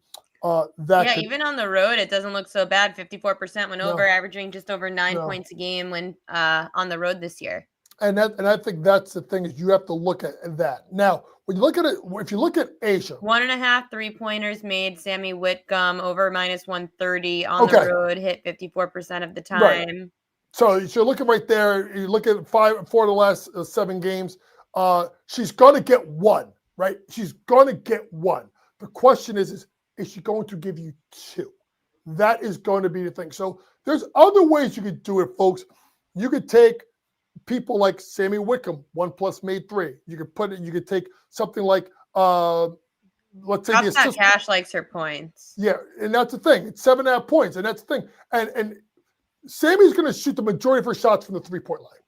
Even on the road, it doesn't look so bad. 54% went over, averaging just over 9 points a game when on the road this year. And I think that's the thing is you have to look at that. Now, when you look at it, if you look at Asia, 1.5 3-pointers made. Sammy Whitcomb over -130 on the road, hit 54% of the time. Right. So you're looking right there. You look at 4 of the last 7 games. She's going to get 1, right? She's going to get 1. The question is she going to give you 2? That is going to be the thing. So there's other ways you could do it, folks. You could take people like Sammy Whitcomb, 1+ made 3. You could put it. You could take something like let's say the assistant. Cash likes her points. Yeah, and that's the thing. It's 7.5 points, and that's the thing. And Sammy's going to shoot the majority of her shots from the 3-point line.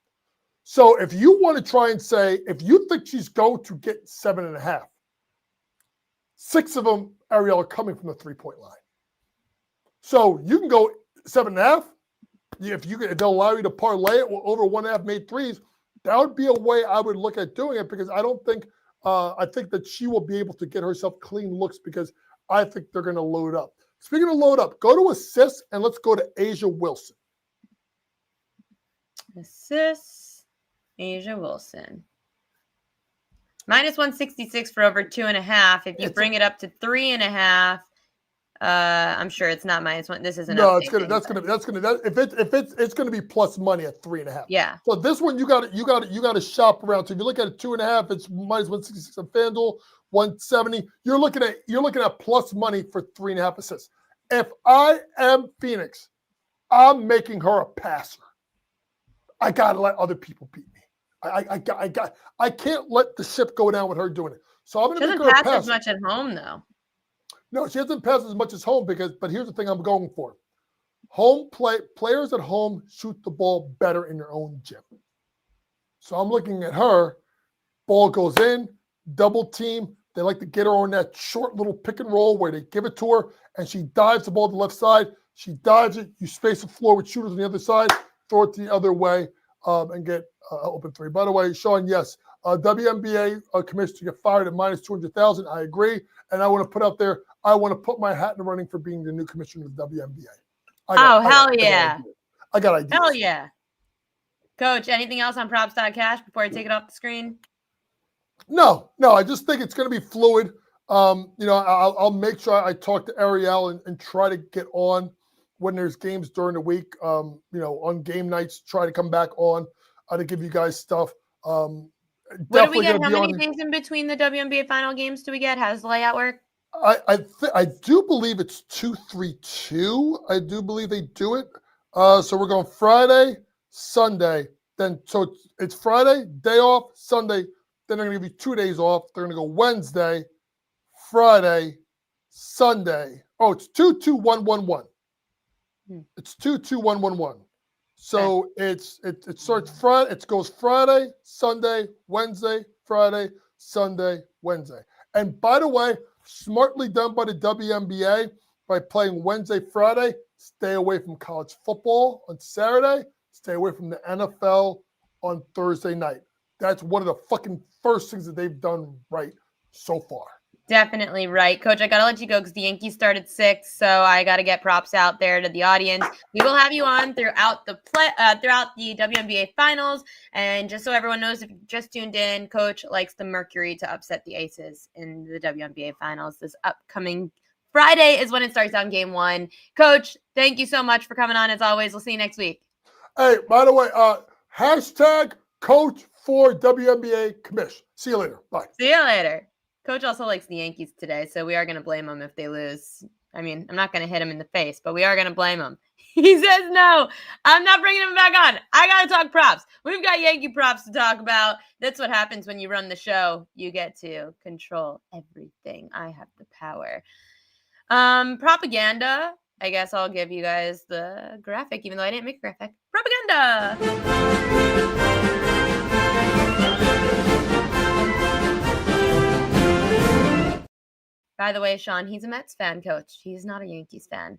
So if you want to try and say, if you think she's going to get 7.5, 6 of them, Ariel, are coming from the 3-point line. So you can go 7.5. If they'll allow you to parlay it over 1.5 made 3s, that would be a way I would look at doing it because I don't think I think that she will be able to get herself clean looks because I think they're going to load up. Speaking of load up, go to assists and let's go to Asia Wilson. Assists, Asia Wilson. -166 for over 2.5. If you bring it up to 3.5, I'm sure it's not -1. This isn't. No, it's gonna be plus money at 3.5. Yeah. So this one you got to shop around. So if you look at it 2.5, it's -166 on FanDuel, 170. You're looking at plus money for 3.5 assists. If I am Phoenix, I'm making her a passer. I gotta let other people beat me. I can't let the ship go down with her doing it. So I'm going to make her a passer. She doesn't pass as much at home, though. No, she doesn't pass as much as home but here's the thing I'm going for. Players at home shoot the ball better in their own gym. So I'm looking at her. Ball goes in, double team. They like to get her on that short little pick and roll where they give it to her and she dives the ball to the left side. She dives it. You space the floor with shooters on the other side, throw it the other way. And get open 3. By the way, Sean, yes, WNBA commissioner get fired at -200,000. I agree. And I want to put out there, I want to put my hat in the running for being the new commissioner of the WNBA. Hell yeah. I got ideas. Hell yeah. Coach, anything else on props.cash before I take it off the screen? No, I just think it's going to be fluid. I'll make sure I talk to Ariel and try to get on when there's games during the week. On game nights, try to come back on to give you guys stuff. What do we get? How many things in between the WNBA final games do we get? How does the layout work? I do believe it's 2-3-2. I do believe they do it. So we're going Friday, Sunday. Then so it's Friday, day off, Sunday. Then they're going to give you 2 days off. They're going to go Wednesday, Friday, Sunday. Oh, it's 2-2-1-1-1. It's 2-2-1-1-1. So it starts Friday. It goes Friday, Sunday, Wednesday, Friday, Sunday, Wednesday. And by the way, smartly done by the WNBA by playing Wednesday, Friday. Stay away from college football on Saturday. Stay away from the NFL on Thursday night. That's one of the fucking first things that they've done right so far. Definitely right. Coach, I got to let you go because the Yankees start at 6, so I got to get props out there to the audience. We will have you on throughout the WNBA finals. And just so everyone knows, if you just tuned in, Coach likes the Mercury to upset the Aces in the WNBA finals. This upcoming Friday is when it starts on game 1. Coach, thank you so much for coming on as always. We'll see you next week. Hey, by the way, hashtag Coach for WNBA commish. See you later. Bye. See you later. Coach also likes the Yankees today, so we are going to blame him if they lose. I mean, I'm not going to hit him in the face, but we are going to blame him. He says no. I'm not bringing him back on. I got to talk props. We've got Yankee props to talk about. That's what happens when you run the show. You get to control everything. I have the power. Propaganda. I guess I'll give you guys the graphic, even though I didn't make a graphic. Propaganda. By the way, Sean, he's a Mets fan, Coach. He's not a Yankees fan.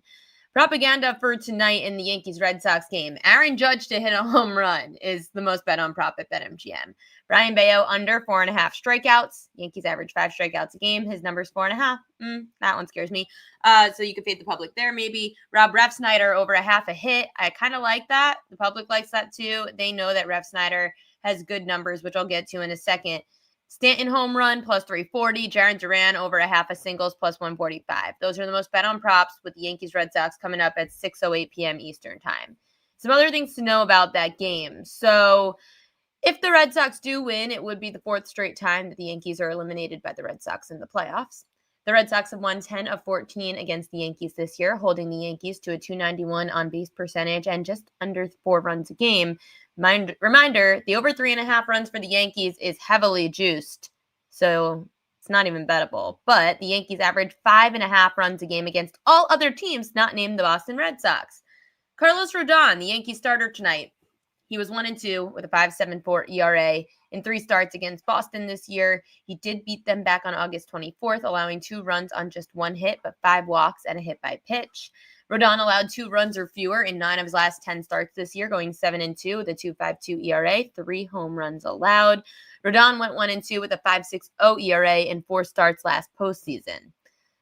Propaganda for tonight in the Yankees-Red Sox game. Aaron Judge to hit a home run is the most bet on prop at BetMGM. Brian Bayo under 4.5 strikeouts. Yankees average 5 strikeouts a game. His number's 4.5. That one scares me. So you could fade the public there maybe. Rob Refsnyder over a half a hit. I kind of like that. The public likes that too. They know that Refsnyder has good numbers, which I'll get to in a second. Stanton home run plus 340. Jarren Duran over a half a singles plus 145. Those are the most bet on props with the Yankees-Red Sox coming up at 6:08 p.m. Eastern time. Some other things to know about that game. So if the Red Sox do win, it would be the 4th straight time that the Yankees are eliminated by the Red Sox in the playoffs. The Red Sox have won 10 of 14 against the Yankees this year, holding the Yankees to a .291 on-base percentage and just under 4 runs a game. Reminder, the over 3.5 runs for the Yankees is heavily juiced, so it's not even bettable. But the Yankees average 5.5 runs a game against all other teams not named the Boston Red Sox. Carlos Rodon, the Yankees starter tonight. He was 1-2 with a 5.74 ERA in 3 starts against Boston this year. He did beat them back on August 24th, allowing 2 runs on just 1 hit, but 5 walks and a hit by pitch. Rodon allowed 2 runs or fewer in 9 of his last 10 starts this year, going 7-2 with a 2.52 ERA, 3 home runs allowed. Rodon went 1-2 with a 5.60 ERA in 4 starts last postseason.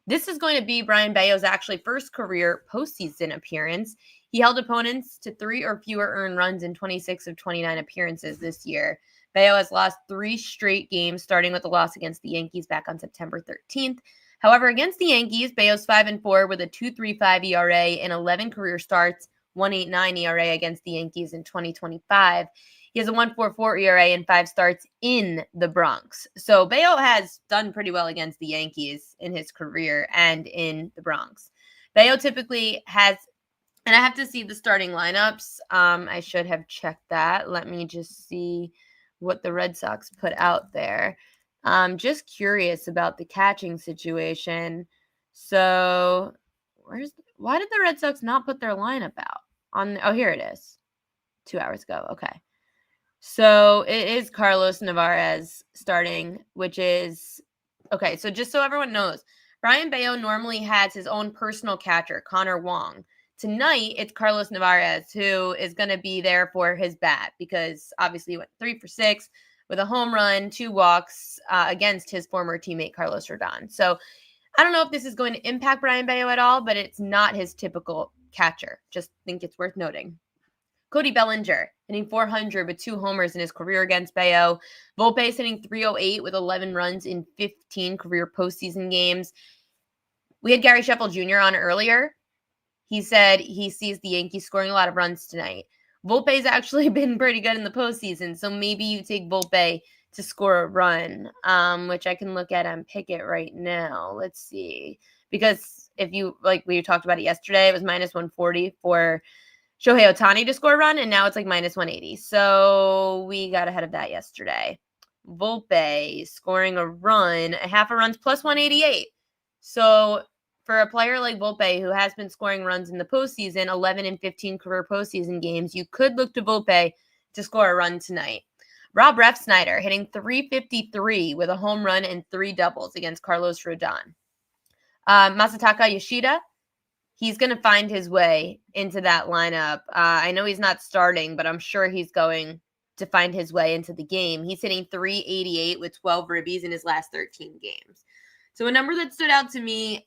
This is going to be Brian Bayo's actually first career postseason appearance. He held opponents to 3 or fewer earned runs in 26 of 29 appearances this year. Bayo has lost 3 straight games, starting with a loss against the Yankees back on September 13th. However, against the Yankees, Bayo's 5-4 with a 2.35 ERA in 11 career starts, 1.89 ERA against the Yankees in 2025. He has a 1.44 ERA in 5 starts in the Bronx. So Bayo has done pretty well against the Yankees in his career and in the Bronx. Bayo typically has, and I have to see the starting lineups. I should have checked that. Let me just see what the Red Sox put out there. I'm just curious about the catching situation. So why did the Red Sox not put their lineup out? Here it is. 2 hours ago. Okay. So it is Carlos Narvaez starting, which is okay. So just so everyone knows, Brian Bayo normally has his own personal catcher, Connor Wong. Tonight, it's Carlos Narvaez who is going to be there for his bat because obviously he went 3 for 6 with a home run, 2 walks against his former teammate, Carlos Rodon. So I don't know if this is going to impact Brian Bayo at all, but it's not his typical catcher. Just think it's worth noting. Cody Bellinger hitting 400 with 2 homers in his career against Bayo. Volpe is hitting 308 with 11 runs in 15 career postseason games. We had Gary Sheffield Jr. on earlier. He said he sees the Yankees scoring a lot of runs tonight. Volpe's actually been pretty good in the postseason, so maybe you take Volpe to score a run, which I can look at on Pikkit right now. Let's see. Because if you, like we talked about it yesterday, it was minus 140 for Shohei Ohtani to score a run, and now it's like minus 180. So we got ahead of that yesterday. Volpe scoring a run, a half a run's plus 188. So for a player like Volpe, who has been scoring runs in the postseason, 11 and 15 career postseason games, you could look to Volpe to score a run tonight. Rob Refsnyder hitting 353 with a home run and 3 doubles against Carlos Rodon. Masataka Yoshida, he's going to find his way into that lineup. I know he's not starting, but I'm sure he's going to find his way into the game. He's hitting 388 with 12 ribbies in his last 13 games. So a number that stood out to me,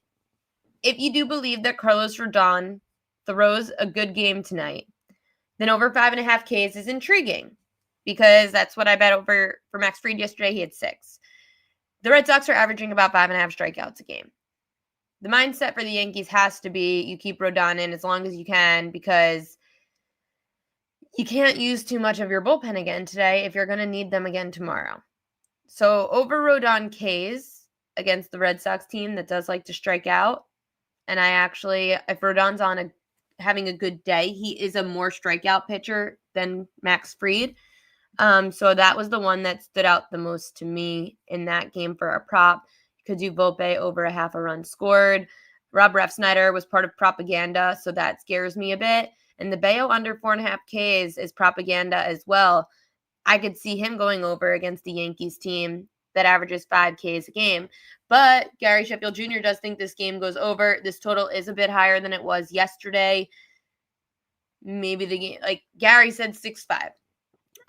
if you do believe that Carlos Rodon throws a good game tonight, then over 5.5 Ks is intriguing because that's what I bet over for Max Fried yesterday. He had 6. The Red Sox are averaging about 5.5 strikeouts a game. The mindset for the Yankees has to be you keep Rodon in as long as you can because you can't use too much of your bullpen again today if you're going to need them again tomorrow. So over Rodon Ks against the Red Sox team that does like to strike out, and I actually, if Rodon's on having a good day, he is a more strikeout pitcher than Max Fried. So that was the one that stood out the most to me in that game for a prop. You could do Volpe over a half a run scored. Rob Refsnyder was part of propaganda, so that scares me a bit. And the Bayo under 4.5 Ks is propaganda as well. I could see him going over against the Yankees team that averages 5 Ks a game. But Gary Sheffield Jr. does think this game goes over. This total is a bit higher than it was yesterday. Maybe the game, like Gary said, 6-5.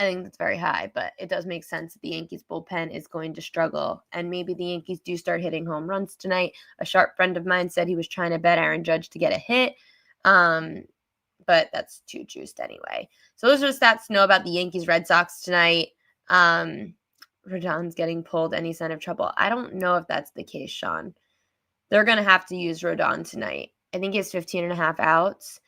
I think that's very high, but it does make sense that the Yankees bullpen is going to struggle. And maybe the Yankees do start hitting home runs tonight. A sharp friend of mine said he was trying to bet Aaron Judge to get a hit. But that's too juiced anyway. So those are the stats to know about the Yankees-Red Sox tonight. Rodon's getting pulled. Any sign of trouble? I don't know if that's the case, Sean. They're going to have to use Rodon tonight. I think he has 15.5 outs.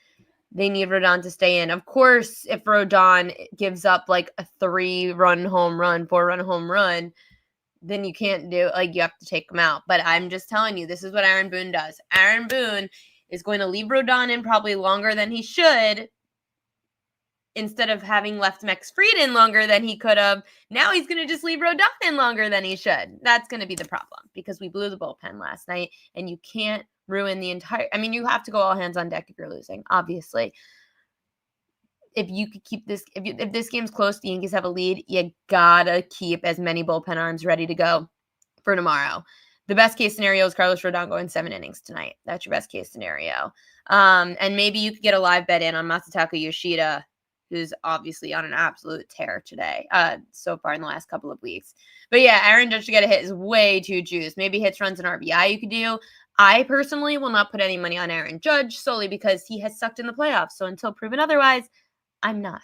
They need Rodon to stay in. Of course, if Rodon gives up like a 3-run home run, 4-run home run, then you can't do, like, you have to take him out. But I'm just telling you, this is what Aaron Boone does. Aaron Boone is going to leave Rodon in probably longer than he should instead of having left Max Fried in longer than he could have. Now he's going to just leave Rodon in longer than he should. That's going to be the problem because we blew the bullpen last night, and you can't ruin the entire, I mean, you have to go all hands on deck if you're losing, obviously. If you could keep this, if this game's close, the Yankees have a lead, you gotta keep as many bullpen arms ready to go for tomorrow. The best case scenario is Carlos Rodon going 7 innings tonight. That's your best case scenario. And maybe you could get a live bet in on Masataka Yoshida, who's obviously on an absolute tear today, so far in the last couple of weeks. But yeah, Aaron Judge to get a hit is way too juiced. Maybe hits, runs, and RBI you could do. I personally will not put any money on Aaron Judge solely because he has sucked in the playoffs. So until proven otherwise, I'm not.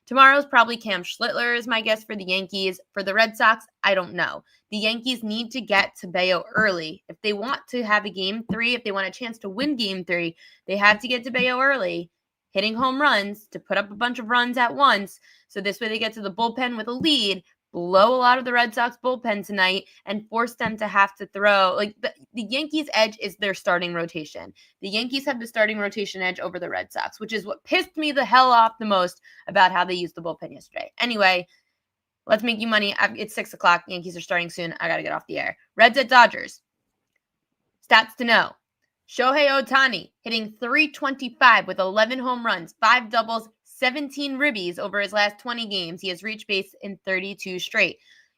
Tomorrow's probably Cam Schlittler is my guess for the Yankees. For the Red Sox, I don't know. The Yankees need to get to Bayo early. If they want to have a game 3, if they want a chance to win game 3, they have to get to Bayo early, hitting home runs to put up a bunch of runs at once. So this way they get to the bullpen with a lead, blow a lot of the Red Sox bullpen tonight, and force them to have to throw. Like the Yankees' edge is their starting rotation. The Yankees have the starting rotation edge over the Red Sox, which is what pissed me the hell off the most about how they used the bullpen yesterday. Anyway, let's make you money. It's 6 o'clock. Yankees are starting soon. I got to get off the air. Reds at Dodgers. Stats to know. Shohei Ohtani hitting 325 with 11 home runs, 5 doubles, 17 ribbies over his last 20 games. He has reached base in 32 straight.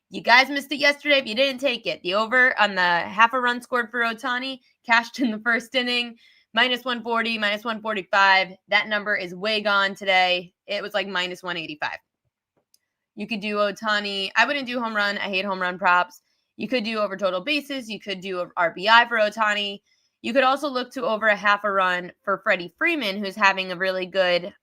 You guys missed it yesterday if you didn't take it. The over on the half a run scored for Ohtani cashed in the first inning. Minus 140, minus 145. That number is way gone today. It was like minus 185. You could do Ohtani. I wouldn't do home run. I hate home run props. You could do over total bases. You could do RBI for Ohtani. You could also look to over a half a run for Freddie Freeman, who's having a really good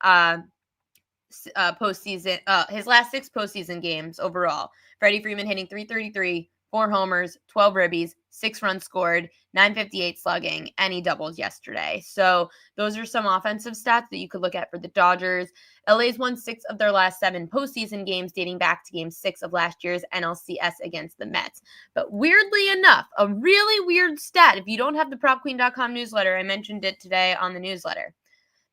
postseason, his last 6 postseason games overall. Freddie Freeman hitting .333, 4 homers, 12 ribbies, 6 runs scored, .958 slugging, and he doubled yesterday. So those are some offensive stats that you could look at for the Dodgers. LA's won 6 of their last 7 postseason games, dating back to Game 6 of last year's NLCS against the Mets. But weirdly enough, a really weird stat, if you don't have the PropQueen.com newsletter, I mentioned it today on the newsletter.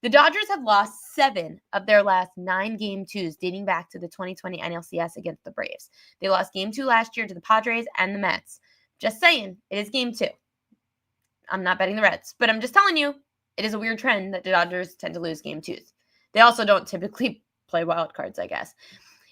The Dodgers have lost 7 of their last 9 Game 2s dating back to the 2020 NLCS against the Braves. They lost Game 2 last year to the Padres and the Mets. Just saying, it is Game 2. I'm not betting the Reds, but I'm just telling you, it is a weird trend that the Dodgers tend to lose Game 2s. They also don't typically play wild cards, I guess.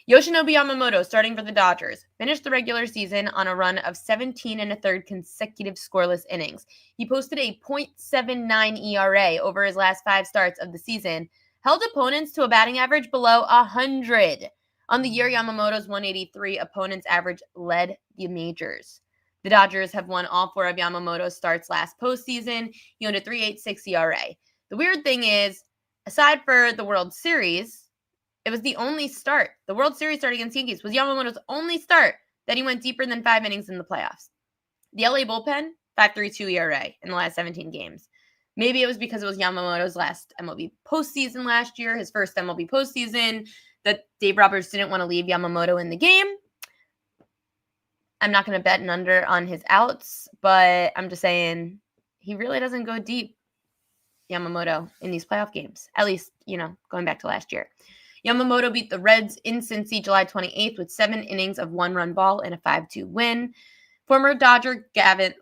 Yoshinobu Yamamoto, starting for the Dodgers, finished the regular season on a run of 17 1/3 consecutive scoreless innings. He posted a .79 ERA over his last 5 starts of the season, held opponents to a batting average below 100. On the year, Yamamoto's 183 opponents average led the majors. The Dodgers have won all 4 of Yamamoto's starts last postseason. He owned a .386 ERA. The weird thing is, aside for the World Series, it was the only start. The World Series start against Yankees was Yamamoto's only start that he went deeper than 5 innings in the playoffs. The LA bullpen, .532 ERA in the last 17 games. Maybe it was because it was Yamamoto's last MLB postseason last year, his first MLB postseason, that Dave Roberts didn't want to leave Yamamoto in the game. I'm not going to bet an under on his outs, but I'm just saying he really doesn't go deep, Yamamoto, in these playoff games. At least, going back to last year. Yamamoto beat the Reds in Cincy July 28th with 7 innings of 1-run ball and a 5-2 win. Former Dodger Padres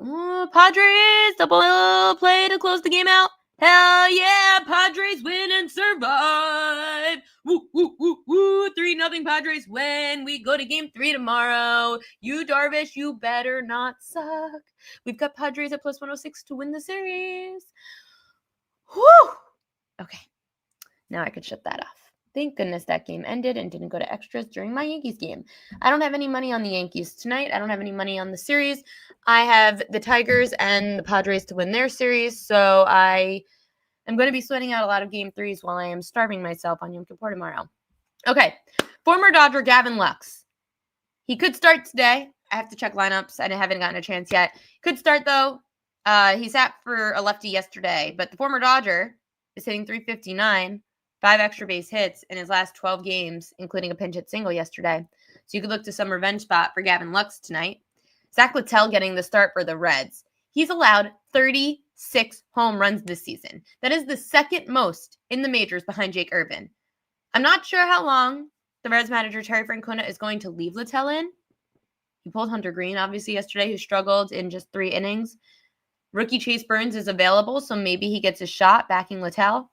double play to close the game out. Hell yeah, Padres win and survive. Woo, woo, woo, woo. 3-0 Padres win. We go to Game 3 tomorrow. You, Darvish, you better not suck. We've got Padres at +106 to win the series. Whew. Okay, now I could shut that off. Thank goodness that game ended and didn't go to extras during my Yankees game. I don't have any money on the Yankees tonight. I don't have any money on the series. I have the Tigers and the Padres to win their series, so I am going to be sweating out a lot of Game 3s while I am starving myself on Yom Kippur tomorrow. Okay, former Dodger Gavin Lux. He could start today. I have to check lineups. I haven't gotten a chance yet. Could start, though. He sat for a lefty yesterday, but the former Dodger is hitting .359. 5 extra base hits in his last 12 games, including a pinch hit single yesterday. So you could look to some revenge spot for Gavin Lux tonight. Zach Littell getting the start for the Reds. He's allowed 36 home runs this season. That is the second most in the majors behind Jake Irvin. I'm not sure how long the Reds manager Terry Francona is going to leave Littell in. He pulled Hunter Green, obviously, yesterday, who struggled in just 3 innings. Rookie Chase Burns is available, so maybe he gets a shot backing Littell.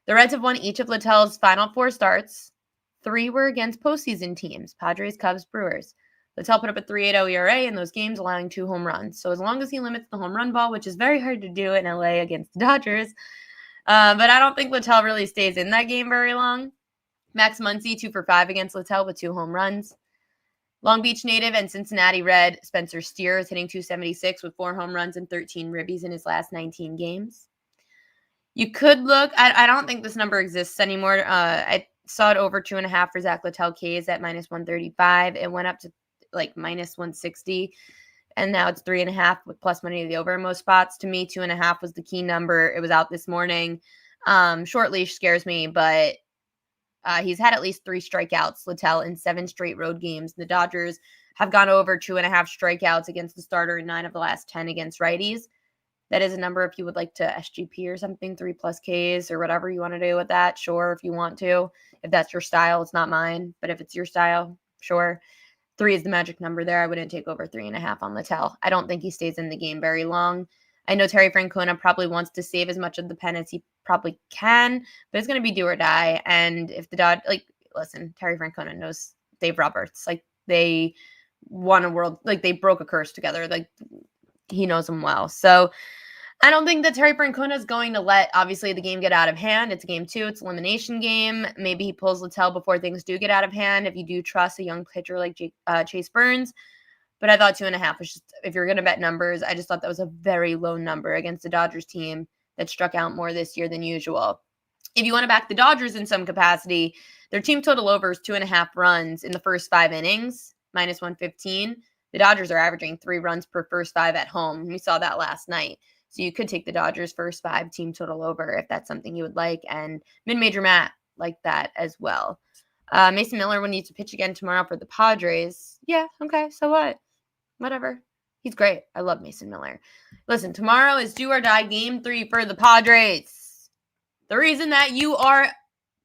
The Reds have won each of Littell's final 4 starts. 3 were against postseason teams, Padres, Cubs, Brewers. Littell put up a .380 ERA in those games, allowing 2 home runs. So as long as he limits the home run ball, which is very hard to do in LA against the Dodgers, but I don't think Littell really stays in that game very long. Max Muncy, 2 for 5 against Littell with 2 home runs. Long Beach native and Cincinnati Red Spencer Steer is hitting .276 with 4 home runs and 13 ribbies in his last 19 games. You could look, I don't think this number exists anymore. I saw it over 2.5 for Zach Littell K's at -135. It went up to like -160, and now it's 3.5 with plus money to the over in most spots. To me, 2.5 was the key number. It was out this morning. Short leash scares me, but he's had at least 3 strikeouts, Littell, in 7 straight road games. The Dodgers have gone over 2.5 strikeouts against the starter in 9 of the last 10 against righties. That is a number if you would like to SGP or something, 3+ Ks or whatever you want to do with that. Sure, if you want to. If that's your style, it's not mine. But if it's your style, sure. 3 is the magic number there. I wouldn't take over 3.5 on Littell. I don't think he stays in the game very long. I know Terry Francona probably wants to save as much of the pen as he probably can, but it's going to be do or die. And if the listen, Terry Francona knows Dave Roberts. They won a world, they broke a curse together. He knows him well. So I don't think that Terry Francona is going to let, obviously, the game get out of hand. It's Game 2. It's an elimination game. Maybe he pulls Littell before things do get out of hand if you do trust a young pitcher like Chase Burns. But I thought 2.5 was just, if you're going to bet numbers, I just thought that was a very low number against the Dodgers team that struck out more this year than usual. if you want to back the Dodgers in some capacity, their team total over is 2.5 runs in the first 5 innings, minus 115. The Dodgers are averaging 3 runs per first 5 at home. We saw that last night. So you could take the Dodgers first 5 team total over if that's something you would like. And mid-major Matt like that as well. Mason Miller will need to pitch again tomorrow for the Padres. Yeah, okay, so what? Whatever. He's great. I love Mason Miller. Listen, tomorrow is do or die game 3 for the Padres. The reason that you are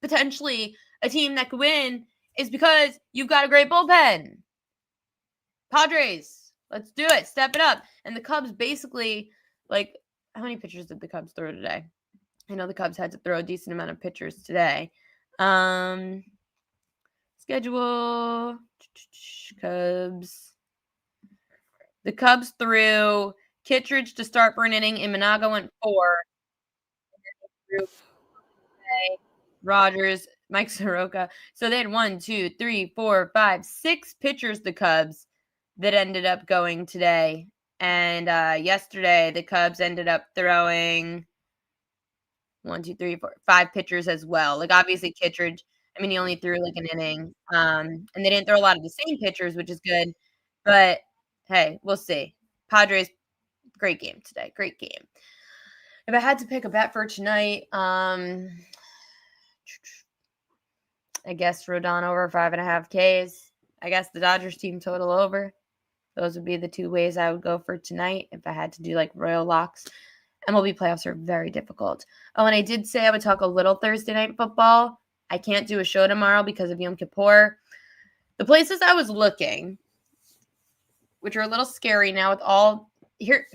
potentially a team that could win is because you've got a great bullpen. Padres, let's do it. Step it up. And the Cubs basically, like, how many pitchers did the Cubs throw today? I know the Cubs had to throw a decent amount of pitchers today. Schedule. Cubs. The Cubs threw Kittredge to start for an inning. Imanaga went 4. Rogers, Mike Soroka. So they had 1, 2, 3, 4, 5, 6 pitchers, the Cubs, that ended up going today. And yesterday, the Cubs ended up throwing 1, 2, 3, 4, 5 pitchers as well. Like, obviously, Kittredge, I mean, he only threw like an inning. And they didn't throw a lot of the same pitchers, which is good. But, hey, we'll see. Padres, great game today. Great game. If I had to pick a bet for tonight, I guess Rodon over 5.5 Ks. I guess the Dodgers team total over. Those would be the 2 ways I would go for tonight if I had to do like royal locks. MLB playoffs are very difficult. Oh, and I did say I would talk a little Thursday night football. I can't do a show tomorrow because of Yom Kippur. The places I was looking, which are a little scary now with all here,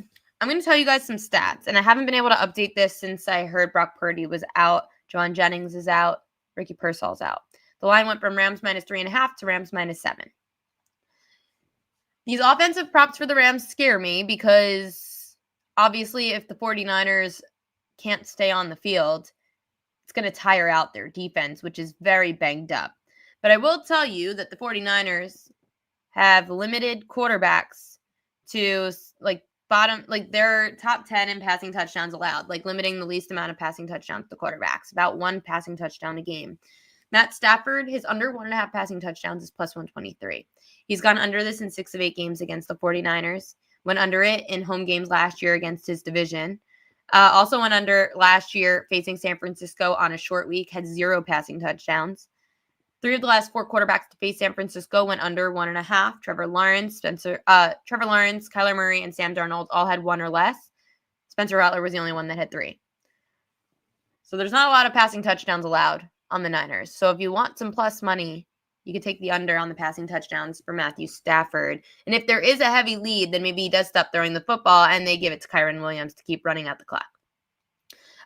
I'm going to tell you guys some stats, and I haven't been able to update this since I heard Brock Purdy was out, John Jennings is out, Ricky Pearsall's out. The line went from Rams minus 3.5 to Rams minus 7. These offensive props for the Rams scare me because obviously if the 49ers can't stay on the field, it's going to tire out their defense, which is very banged up. But I will tell you that the 49ers have limited quarterbacks to like bottom, like they're top 10 in passing touchdowns allowed, like limiting the least amount of passing touchdowns to quarterbacks, about 1 passing touchdown a game. Matt Stafford, his under 1.5 passing touchdowns is plus 123. He's gone under this in 6 of 8 games against the 49ers. Went under it in home games last year against his division. Also went under last year facing San Francisco on a short week, had 0 passing touchdowns. 3 of the last 4 quarterbacks to face San Francisco went under 1.5. Trevor Lawrence, Kyler Murray, and Sam Darnold all had 1 or less. Spencer Rattler was the only one that had 3. So there's not a lot of passing touchdowns allowed on the Niners. So if you want some plus money, you could take the under on the passing touchdowns for Matthew Stafford. And if there is a heavy lead, then maybe he does stop throwing the football and they give it to Kyron Williams to keep running out the clock.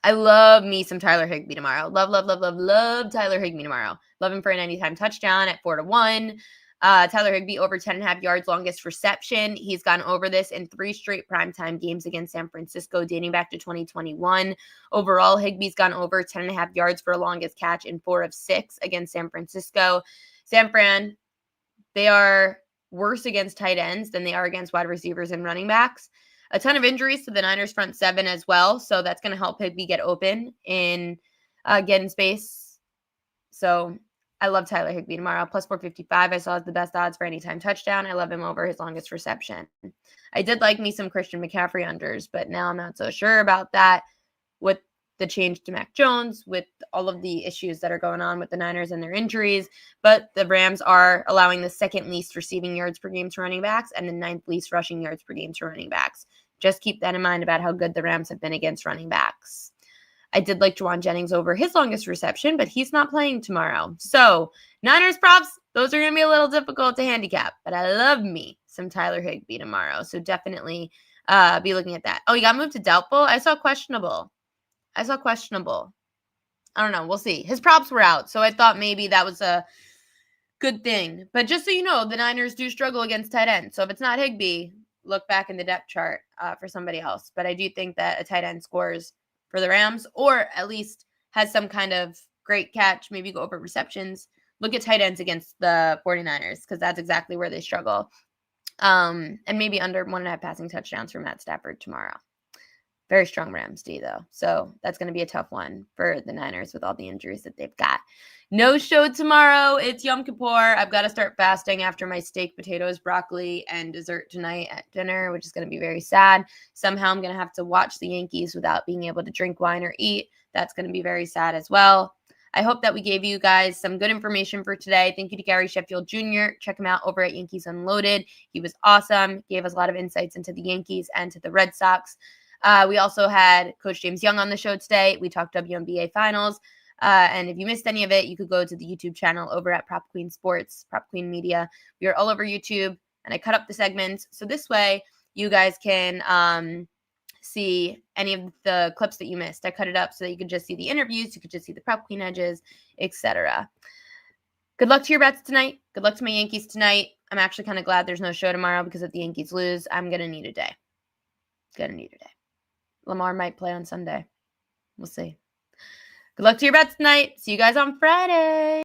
I love me some Tyler Higbee tomorrow. Love Tyler Higbee tomorrow. Love him for an anytime touchdown at 4-1. Tyler Higbee over 10.5 yards, longest reception. He's gone over this in 3 straight primetime games against San Francisco dating back to 2021. Overall, Higbee's gone over 10.5 yards for a longest catch in 4 of 6 against San Francisco. San Fran, they are worse against tight ends than they are against wide receivers and running backs. A ton of injuries to the Niners front 7 as well, so that's going to help Higbee get open and get in space. So I love Tyler Higbee tomorrow. Plus 455 I saw as the best odds for anytime touchdown. I love him over his longest reception. I did like me some Christian McCaffrey unders, but now I'm not so sure about that with the change to Mac Jones, with all of the issues that are going on with the Niners and their injuries. But the Rams are allowing the 2nd least receiving yards per game to running backs and the 9th least rushing yards per game to running backs. Just keep that in mind about how good the Rams have been against running backs. I did like Juwan Jennings over his longest reception, but he's not playing tomorrow. So Niners props, those are going to be a little difficult to handicap, but I love me some Tyler Higbee tomorrow. So definitely be looking at that. Oh, he got moved to doubtful? I saw questionable. I don't know. We'll see. His props were out, so I thought maybe that was a good thing. But just so you know, the Niners do struggle against tight ends. So if it's not Higbee, look back in the depth chart for somebody else. But I do think that a tight end scores for the Rams, or at least has some kind of great catch, maybe go over receptions. Look at tight ends against the 49ers, because that's exactly where they struggle. And maybe under 1.5 passing touchdowns for Matt Stafford tomorrow. Very strong Rams D, though. So that's going to be a tough one for the Niners with all the injuries that they've got. No show tomorrow. It's Yom Kippur. I've got to start fasting after my steak, potatoes, broccoli, and dessert tonight at dinner, which is going to be very sad. Somehow I'm going to have to watch the Yankees without being able to drink wine or eat. That's going to be very sad as well. I hope that we gave you guys some good information for today. Thank you to Gary Sheffield Jr. Check him out over at Yankees Unloaded. He was awesome. Gave us a lot of insights into the Yankees and to the Red Sox. We also had Coach James Young on the show today. We talked WNBA finals. And if you missed any of it, you could go to the YouTube channel over at Prop Queen Sports, Prop Queen Media. We are all over YouTube, and I cut up the segments. So this way, you guys can see any of the clips that you missed. I cut it up so that you could just see the interviews. You could just see the Prop Queen edges, etc. Good luck to your bets tonight. Good luck to my Yankees tonight. I'm actually kind of glad there's no show tomorrow because if the Yankees lose, I'm going to need a day. Lamar might play on Sunday. We'll see. Good luck to your bets tonight. See you guys on Friday.